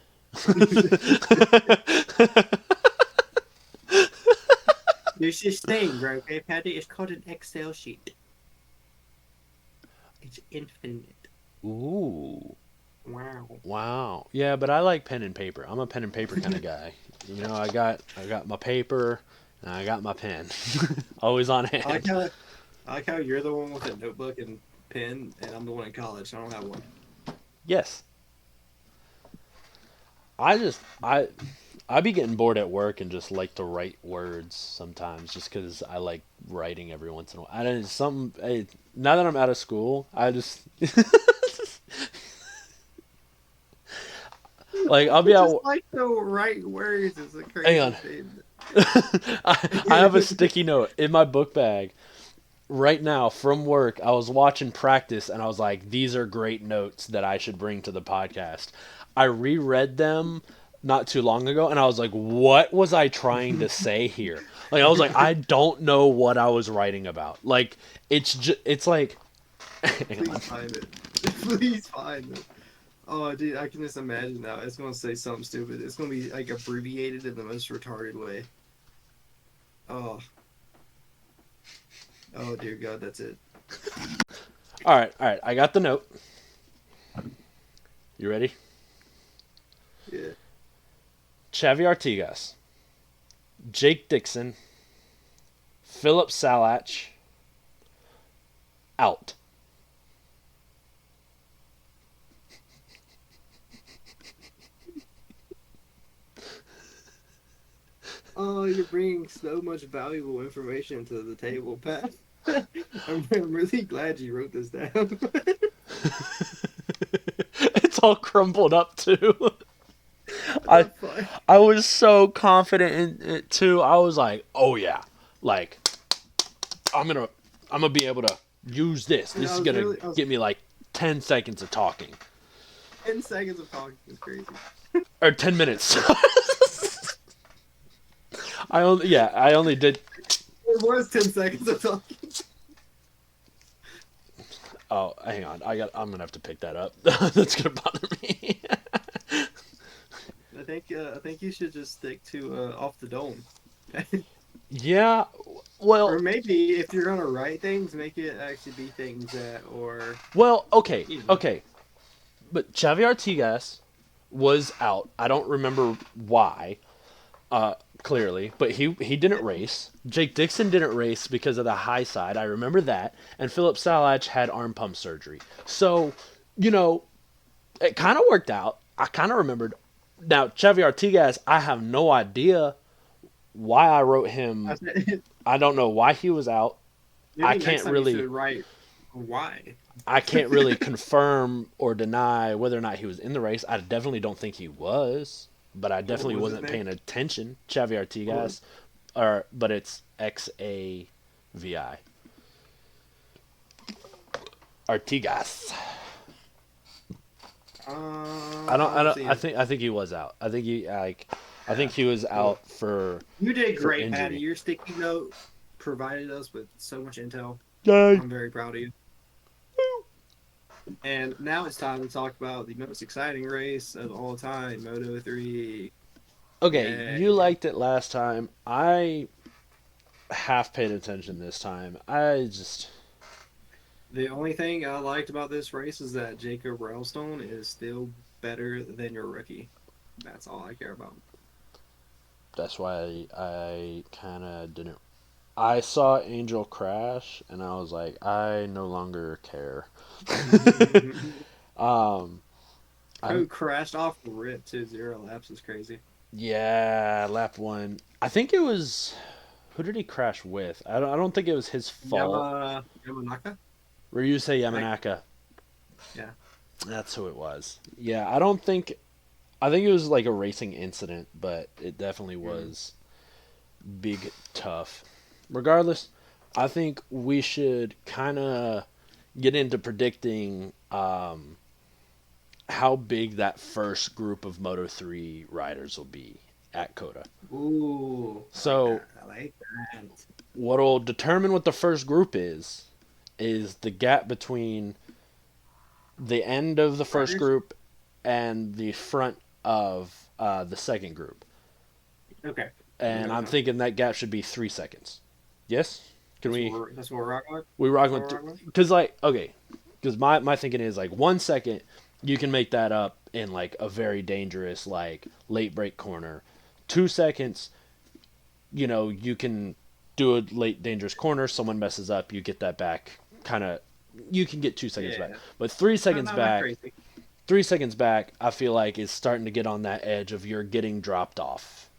A: There's this thing, bro. Okay, Patty. It's called an Excel sheet. It's infinite.
B: Ooh.
A: Wow.
B: Wow. Yeah, but I like pen and paper. I'm a pen and paper kind of guy. I got my paper and I got my pen. Always on
A: I like
B: hand.
A: how I like how you're the one with a notebook and pen, and I'm the one in college. I don't have one.
B: Yes. I be getting bored at work and just like to write words sometimes just cuz I like writing every once in a while. I don't some now that I'm out of school, I just like I'll be
A: Just
B: out.
A: like the right words is a
B: Hang
A: crazy
B: on.
A: statement.
B: I have a sticky note in my book bag right now from work. I was watching practice and I was like, these are great notes that I should bring to the podcast. I reread them not too long ago and I was like, what was I trying to say here? Like I was like, I don't know what I was writing about. Like it's like hang
A: Please
B: on.
A: find it. Please find it. Oh, dude, I can just imagine now. It's gonna say something stupid. It's gonna be like abbreviated in the most retarded way. Oh, oh dear God, that's it.
B: All right, I got the note. You ready?
A: Yeah.
B: Xavi Artigas, Jake Dixon, Philip Salach, out.
A: Oh, you're bringing so much valuable information to the table, Pat. I'm really glad you wrote this down.
B: It's all crumpled up too. I
A: That's fine.
B: I was so confident in it too. I was like, oh yeah, like I'm gonna be able to use this.
A: And
B: This
A: I
B: is
A: was
B: gonna
A: really, I was
B: get me like 10 seconds of talking
A: 10 seconds of talking is crazy.
B: or 10 minutes. I only did.
A: It was 10 seconds of talking.
B: Oh, hang on. I'm gonna have to pick that up. That's gonna bother me.
A: I think you should just stick to off the dome.
B: Yeah.
A: Or
B: Well,
A: maybe if you're gonna write things, make it actually be things that, or
B: okay,
A: you know,
B: okay. But Xavi Artigas was out. I don't remember why, clearly, but he didn't race. Jake Dixon didn't race because of the high side. I remember that. And Philip Salach had arm pump surgery. So, you know, it kind of worked out. I kind of remembered. Now, Xavi Artigas, I have no idea why I wrote him. I don't know why he was out. I
A: maybe next
B: can't
A: time you
B: really
A: should write why.
B: I can't really confirm or deny whether or not he was in the race. I definitely don't think he was, but I
A: What
B: definitely
A: was his
B: wasn't
A: name?
B: paying attention. Xavi
A: What
B: Artigas, or but it's Xavi Artigas. I
A: I'm
B: don't.
A: seeing.
B: I think he was out. I think I think
A: Yeah.
B: he was
A: Well,
B: out
A: you did
B: for
A: great, Patty.
B: injury.
A: Your sticky note provided us with so much intel.
B: Yay!
A: I'm very proud of you. And now it's time to talk about the most exciting race of all time, Moto 3.
B: Okay, you
A: Yay.
B: liked it last time. I half paid attention this time. I just
A: The only thing I liked about this race is that Jacob Railstone is still better than your rookie. That's all I care about.
B: that's why I kind of didn't. I saw Angel crash, and I was like, I no longer care. um,
A: Who
B: I'm
A: crashed off the rip to 0 laps is crazy.
B: yeah, lap one. I think it was who did he crash with? I don't think it was his fault.
A: Yamanaka?
B: Ryusei
A: Like,
B: Yamanaka.
A: yeah.
B: That's who it was. Yeah, I don't think. I think it was like a racing incident, but it definitely
A: Mm.
B: was big tough. Regardless, I think we should kind of get into predicting how big that first group of Moto 3 riders will be at Coda.
A: Ooh, I like
B: So,
A: that. I like that.
B: what'll determine what the first group is the gap between the end of the first
A: Riders?
B: group and the front of the second group.
A: Okay.
B: And
A: Okay,
B: I'm
A: okay.
B: thinking that gap should be 3 seconds. Yes? Can
A: That's what we're rocking with?
B: we rock
A: That's what
B: with
A: we're rocking with?
B: because like okay, because my thinking is like 1 second you can make that up in like a very dangerous like late break corner. 2 seconds, you can do a late dangerous corner. Someone messes up, you get that back. Kind of, you can get 2 seconds back,
A: Yeah.
B: but three
A: No,
B: seconds
A: no, not
B: back,
A: crazy.
B: 3 seconds back, I feel like is starting to get on that edge of you're getting dropped off.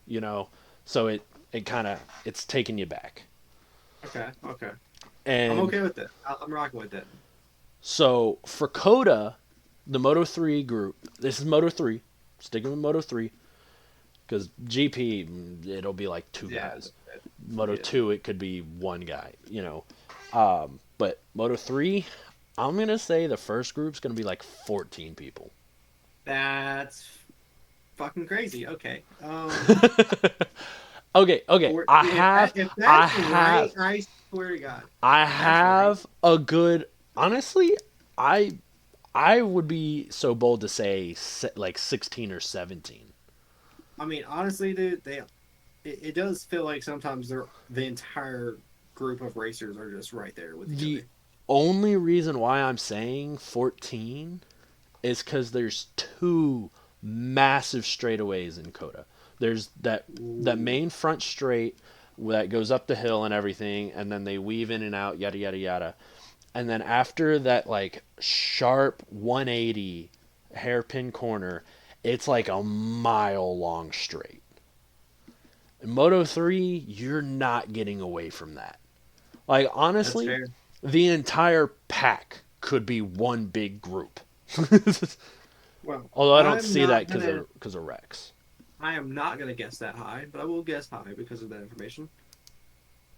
B: So it kind of it's taking you back.
A: Okay, okay. I'm
B: And
A: okay with that. I'm rocking with that.
B: so for Coda, the Moto 3 group, this is Moto 3, sticking with Moto 3, because GP, it'll be like two
A: Yeah.
B: guys. Moto
A: Yeah.
B: 2, it could be one guy. But Moto 3, I'm going to say the first group's going to be like 14 people.
A: That's fucking crazy. Okay.
B: Okay.
A: For,
B: I have,
A: if
B: I
A: that's right,
B: have,
A: I swear to God,
B: I
A: if that's right,
B: have a good, honestly, I, I would be so bold to say like 16 or 17.
A: I mean, honestly, dude, it does feel like sometimes the entire group of racers are just right there with each
B: The
A: other.
B: only reason why I'm saying 14 is because there's two massive straightaways in Coda. There's that
A: Ooh.
B: main front straight that goes up the hill and everything, and then they weave in and out, yada yada yada. And then after that, like sharp 180 hairpin corner, it's like a mile long straight. In Moto 3, you're not getting away from that. Like
A: That's
B: honestly,
A: fair.
B: the entire pack could be one big group.
A: Well,
B: Although I don't
A: I'm
B: see that
A: not gonna.
B: because of Rex.
A: I am not gonna guess that high, but I will guess high because of that information.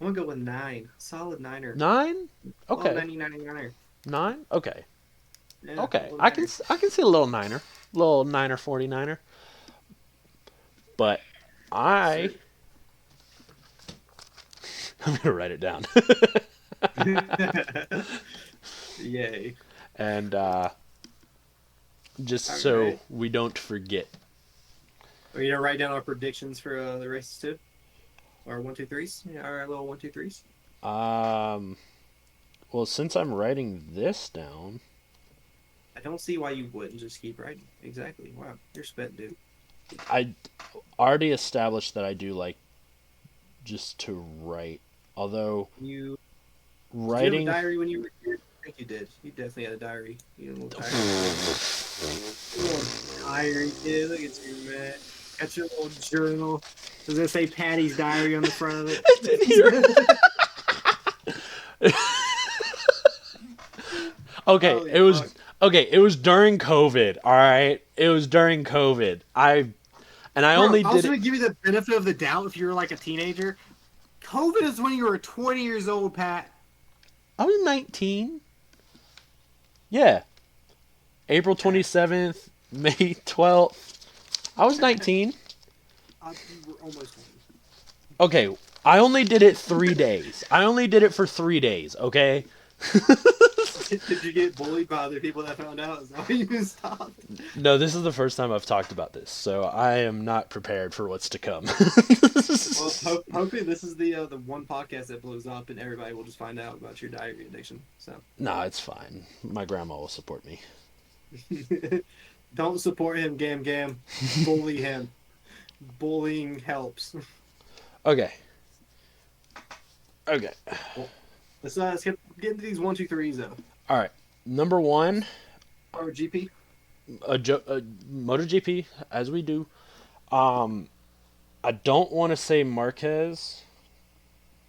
A: I'm gonna go with nine. Solid niner.
B: 9?
A: Solid
B: Okay.
A: 99er.
B: 9? Okay.
A: Yeah,
B: Okay.
A: solid niner.
B: I can see a little niner. Little niner 49er. But
A: Yes,
B: I
A: sir.
B: I'm gonna write it down.
A: Yay.
B: And just
A: All
B: so
A: right.
B: we don't forget.
A: Are you gonna write down our predictions for the races too? Our 1, 2, 3s. Yeah, our little 1, 2, 3s.
B: Um, well, since I'm writing this down,
A: I don't see why you wouldn't just keep writing. Exactly. Wow, you're spent, dude.
B: I already established that I do like just to write. Although
A: You did you have a
B: writing,
A: diary when you were here? I think you did. You definitely had a diary. You had a little diary. A little diary, kid. Look at you, man. Got your little journal. Does it say Patty's diary on the front of
B: I did hear.
A: it?
B: Okay,
A: Holy
B: it was
A: fuck.
B: okay. It was during COVID. All right, it was during COVID. I
A: Bro,
B: only
A: I was
B: did it.
A: gonna give you the benefit of the doubt if you were like a teenager. COVID is when you were 20 years old, Pat.
B: I was 19. Yeah, April
A: Chat.
B: 27th, May 12th. I was 19.
A: You were almost 20.
B: Okay, I only did it 3 days. I only did it for 3 days. Okay.
A: Did you get bullied by other people that found out? Is that why you stopped?
B: No, this is the first time I've talked about this, so I am not prepared for what's to come.
A: Well, hopefully this is the one podcast that blows up and everybody will just find out about your diary addiction. So
B: Nah, it's fine. My grandma will support me.
A: don't support him, Gam Gam. Bully him. Bullying helps.
B: Okay. Okay.
A: Well, let's get into these 1, 2, 3s though.
B: All right. Number one,
A: Or GP.
B: a MotoGP, as we do. Um, I don't want to say Marquez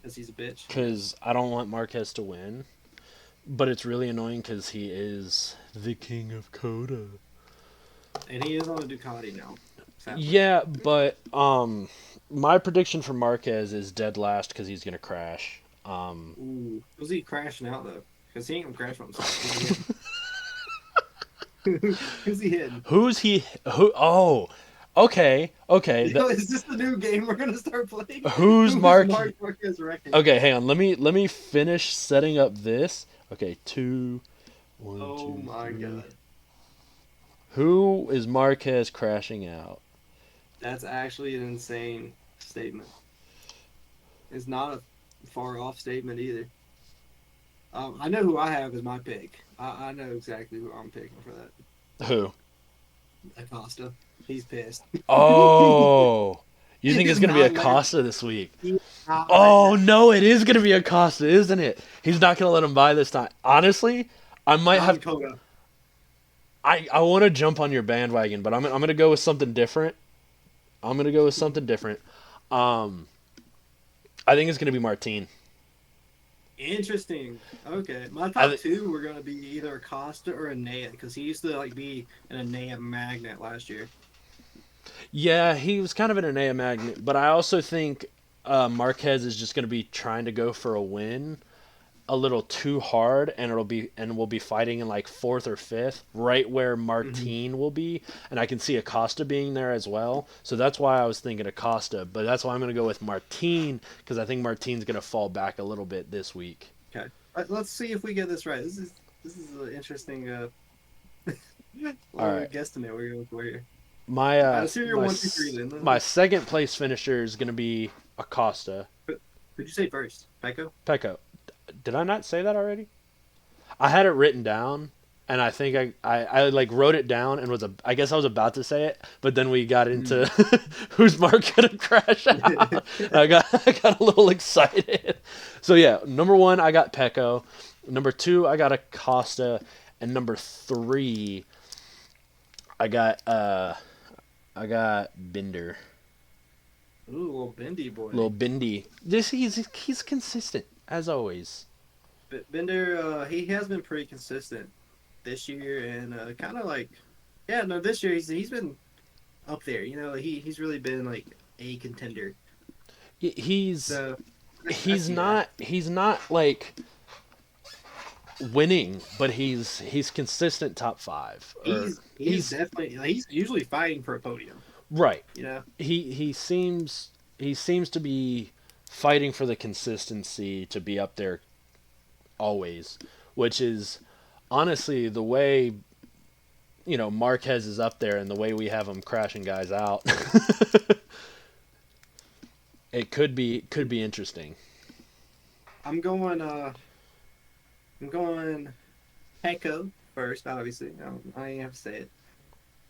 A: Because he's a bitch.
B: because I don't want Marquez to win, but it's really annoying because he is the king of Coda.
A: And he is on a Ducati now. Sadly.
B: Yeah, but my prediction for Marquez is dead last because he's gonna crash.
A: Ooh. Who's he crashing out though? Because he ain't gonna crash on himself. Who's he hitting?
B: Who's he? Who? Oh, okay, okay.
A: Yo, is this the new game we're gonna start playing?
B: Who's Mark?
A: Marquez wrecking?
B: Okay, hang on. Let me finish setting up this. Okay, two, one,
A: Oh
B: two,
A: my
B: three.
A: god.
B: Who is Marquez crashing out?
A: That's actually an insane statement. It's not a far off statement either. I know who I have as my pick. I know exactly who I'm picking for that.
B: Who?
A: Acosta. He's pissed.
B: Oh, you
A: He
B: think it's
A: is
B: gonna be
A: not letting-
B: Acosta this week?
A: He is not
B: Oh
A: letting
B: no, it is gonna be Acosta, isn't it? He's not gonna let him buy this time. Honestly, I might
A: that
B: have.
A: Coda.
B: I want to jump on your bandwagon, but I'm gonna go with something different. I'm gonna go with something different. I think it's gonna be Martin.
A: Interesting. Okay, my
B: I
A: top
B: thi-
A: two were gonna be either Acosta or Anea because he used to like be an Anea magnet last year.
B: Yeah, he was kind of an Enea magnet, but I also think Marquez is just gonna be trying to go for a win a little too hard, and we'll be fighting in like fourth or fifth, right where Martin will be, and I can see Acosta being there as well. So that's why I was thinking Acosta, but that's why I'm going to go with Martin because I think Martin's going to fall back a little bit this week.
A: Okay, let's see if we get this right. This is an interesting
B: All right.
A: guesstimate we're going for here.
B: My
A: Let's hear your 1, 2, 3 then.
B: my second place finisher is going to be Acosta.
A: Who'd you say first? Pecco?
B: Pecco. Did I not say that already? I had it written down, and I think I like wrote it down and I guess I was about to say it, but then we got into who's Mark gonna crash out. I got a little excited. So yeah, number one I got Pecco, number two I got Acosta, and number three I got Binder.
A: Ooh, little bendy boy.
B: Little Bindy. He's consistent as always.
A: Bender, he has been pretty consistent this year, and kind of like, yeah, no, this year he's been up there. You know, he's really been like a contender.
B: He's
A: So
B: he's not like winning, but he's consistent top five.
A: He's definitely he's usually fighting for a podium.
B: Right.
A: You know,
B: He seems to be fighting for the consistency to be up there always, which is honestly the way Marquez is up there and the way we have him crashing guys out. It could be interesting.
A: I'm going. I'm going Pecco first. Obviously, I ain't have to say it.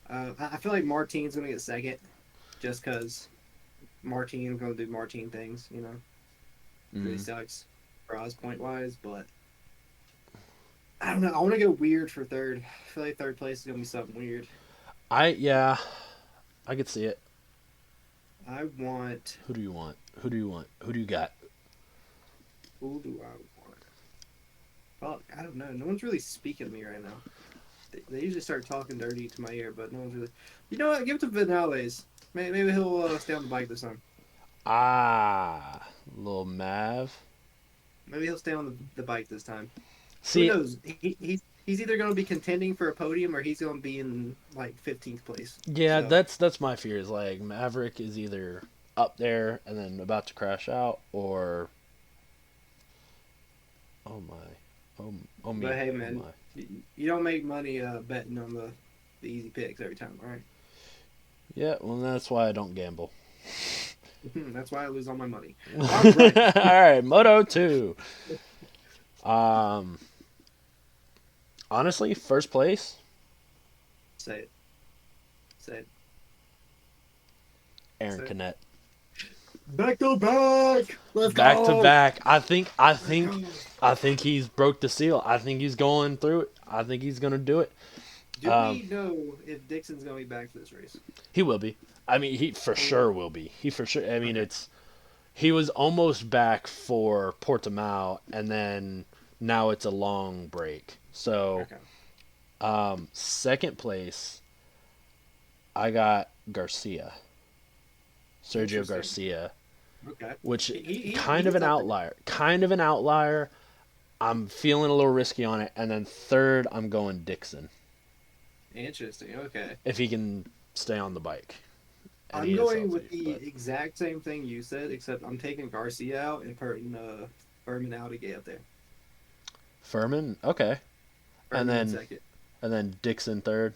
A: I feel like Martine's gonna get second, just because Martine's gonna do Martine things. Really
B: Mm.
A: sucks prize point wise, but I don't know. I want to go weird for third. I feel like third place is gonna be something weird.
B: Yeah, I could see it.
A: I want.
B: Who do you want? Who do you want? Who do you got?
A: Who do I want? Fuck, I don't know. No one's really speaking to me right now. They usually start talking dirty to my ear, but no one's really. You know what? Give it to Vinales. Maybe he'll stay on the bike this time.
B: Little Mav.
A: Maybe he'll stay on the bike this time. Who
B: See,
A: knows? He's either going to be contending for a podium or he's going to be in like 15th place.
B: yeah,
A: So
B: that's my fear. Is like Maverick is either up there and then about to crash out, or oh my, oh me,
A: but hey,
B: oh
A: man,
B: my.
A: you don't make money betting on the easy picks every time, all right?
B: Yeah, well that's why I don't gamble.
A: That's why I lose all my money.
B: All
A: All right,
B: right, Moto 2. Um, honestly, first place,
A: say it. Say it.
B: Aaron
A: Say it.
B: Canet.
A: Back to back. Let's
B: Back to
A: go.
B: back. I think I
A: Let's
B: think
A: go.
B: I think he's broke the seal. I think he's going through it. I think he's gonna do it.
A: Do we know if Dixon's going to be back for this race?
B: He will be. I mean, he for
A: He
B: sure
A: will.
B: will be. He for sure. I mean,
A: Okay.
B: he was almost back for Portamao, and then now it's a long break. So,
A: Okay.
B: second place, I got Garcia, Sergio
A: Interesting.
B: Garcia,
A: Okay.
B: which kind of
A: He's
B: an
A: up there.
B: outlier. Kind of an outlier. I'm feeling a little risky on it, and then third, I'm going Dixon
A: Interesting. Okay.
B: if he can stay on the bike, and
A: I'm
B: he is
A: going with
B: healthy.
A: the
B: But
A: exact same thing you said, except I'm taking Garcia out and putting Furman out to get up there.
B: Furman, okay, and
A: Furman in
B: then
A: second.
B: Dixon third.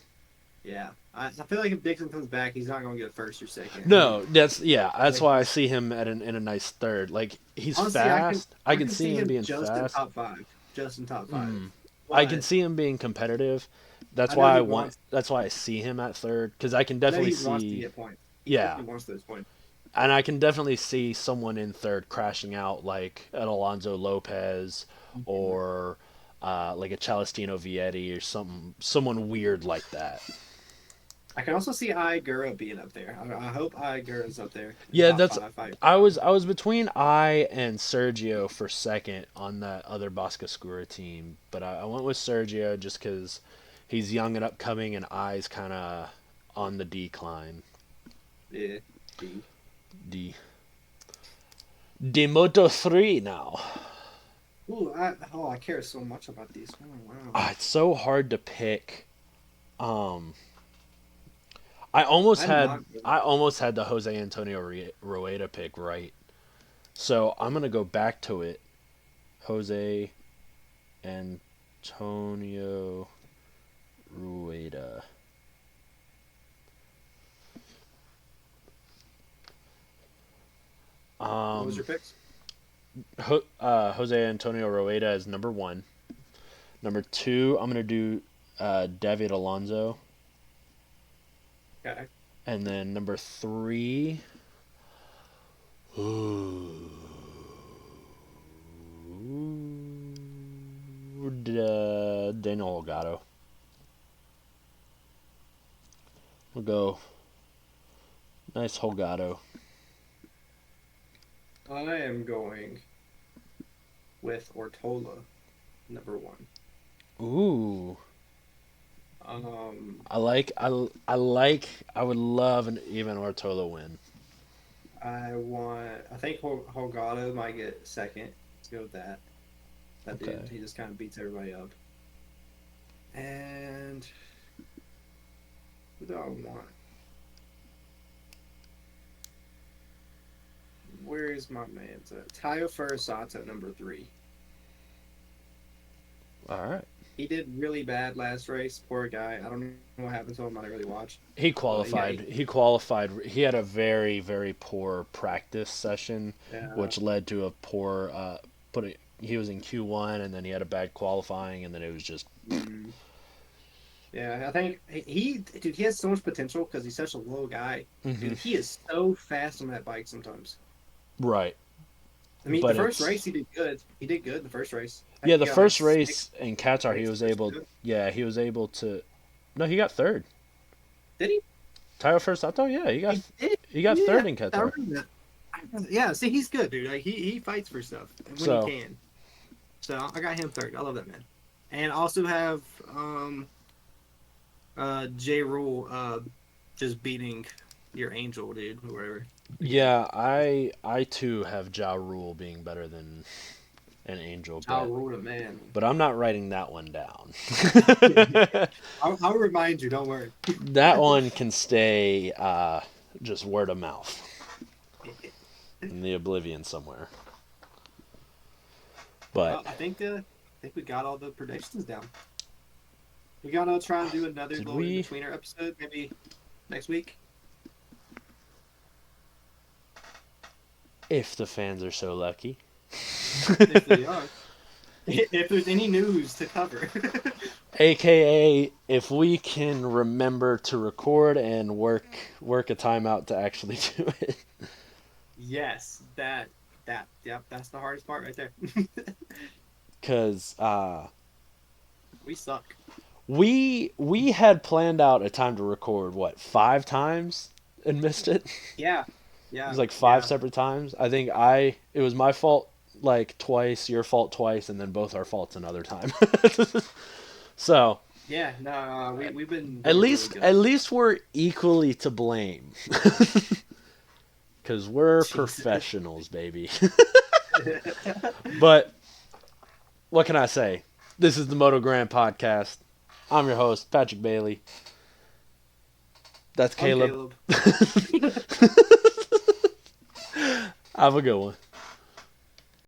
A: Yeah. I feel like if Dixon comes back, he's not going to get first or second.
B: No, that's
A: Like
B: why I see him in a nice third. Like he's
A: honestly,
B: fast. I
A: I
B: can
A: can
B: see
A: see
B: him
A: him
B: being
A: just in
B: fast.
A: top five. Just in top five.
B: Mm. I can
A: But
B: see him being competitive. That's
A: I know
B: why I
A: he
B: want.
A: wants.
B: That's why I see him at third because I can
A: I know
B: definitely
A: he wants to
B: see.
A: get points. He
B: Yeah,
A: definitely wants those points.
B: and I can definitely see someone in third crashing out like an Alonso Lopez
A: Mhm.
B: or like a Celestino Vietti or someone weird like that.
A: I can also see Igura being up there. I hope Igura's up there in the
B: Yeah,
A: top
B: that's.
A: five fight.
B: I was between I and Sergio for second on that other Boscascura team, but I went with Sergio just because he's young and upcoming, and I's kind of on the decline.
A: Yeah. D.
B: D. D Moto 3 now.
A: Ooh, I care so much about these. Oh wow.
B: It's so hard to pick. Um, I almost
A: I'm
B: had
A: not good.
B: I almost had the Jose Antonio Rueda pick right, so I'm gonna go back to it. Jose Antonio Rueda.
A: What was
B: Um,
A: your picks?
B: Jose Antonio Rueda is number one. Number two, I'm gonna do David Alonso,
A: Okay.
B: and then number three, ooh, Daniel Olgato. We'll go nice Holgado.
A: I am going with Ortola, number one.
B: Ooh,
A: Um,
B: I would love an even Ortola win.
A: I think Holgado might get second. Let's go with that. That dude,
B: Okay.
A: he just kind of beats everybody up. And who do I want? Where is my man? Tayo Furusato, number three.
B: All right.
A: He did really bad last race. Poor guy. I don't know what happened to him. I didn't really watch.
B: He
A: But yeah,
B: qualified. He qualified. He had a very, very poor practice session,
A: yeah.
B: which led to a poor. He was in Q1, and then he had a bad qualifying, and then it was just
A: Mm. Yeah, I think dude, he has so much potential because he's such a low guy.
B: hmm
A: Dude, he is so fast on that bike sometimes.
B: right.
A: I mean, the
B: But
A: first
B: it's
A: race he did good. He did good the first race. I
B: yeah.
A: think he
B: The
A: got like
B: first
A: six,
B: race in Qatar, he
A: six
B: was
A: or
B: able.
A: something.
B: Yeah, he was able to. No, he got third.
A: Did he?
B: Title first. I thought. Yeah,
A: He did.
B: he got
A: Yeah,
B: third in
A: I
B: Qatar.
A: remember that. Yeah, see, he's good, dude. Like he fights for stuff when he
B: So
A: can. So I got him third. I love that man. And also have J Rule just beating your angel, dude, or whatever. Forget.
B: yeah, I too have Ja Rule being better than an Angel,
A: Ja Rule the man.
B: but I'm not writing that one down.
A: I'll remind you. Don't worry.
B: That one can stay just word of mouth in the oblivion somewhere. But
A: Well, I think we got all the predictions down. We gotta try and do another
B: did
A: little in
B: we?
A: betweener episode maybe next week
B: If the fans are so lucky.
A: if they are. If there's any news to cover.
B: AKA, if we can remember to record and work a timeout to actually do it.
A: Yes, yep, that's the hardest part right there.
B: Because
A: We suck.
B: we had planned out a time to record what 5 times and missed it.
A: Yeah,
B: It
A: yeah,
B: was like five
A: yeah.
B: separate times. I think it was my fault like twice, your fault twice, and then both our faults another time. So
A: Yeah, no, we've been
B: at
A: doing really
B: least
A: good.
B: at least we're equally to blame because we're
A: Jesus.
B: professionals, baby. But what can I say? This is the Motogrand Podcast. I'm your host, Patrick Bailey. That's
A: I'm
B: Caleb.
A: Caleb.
B: Have a good one.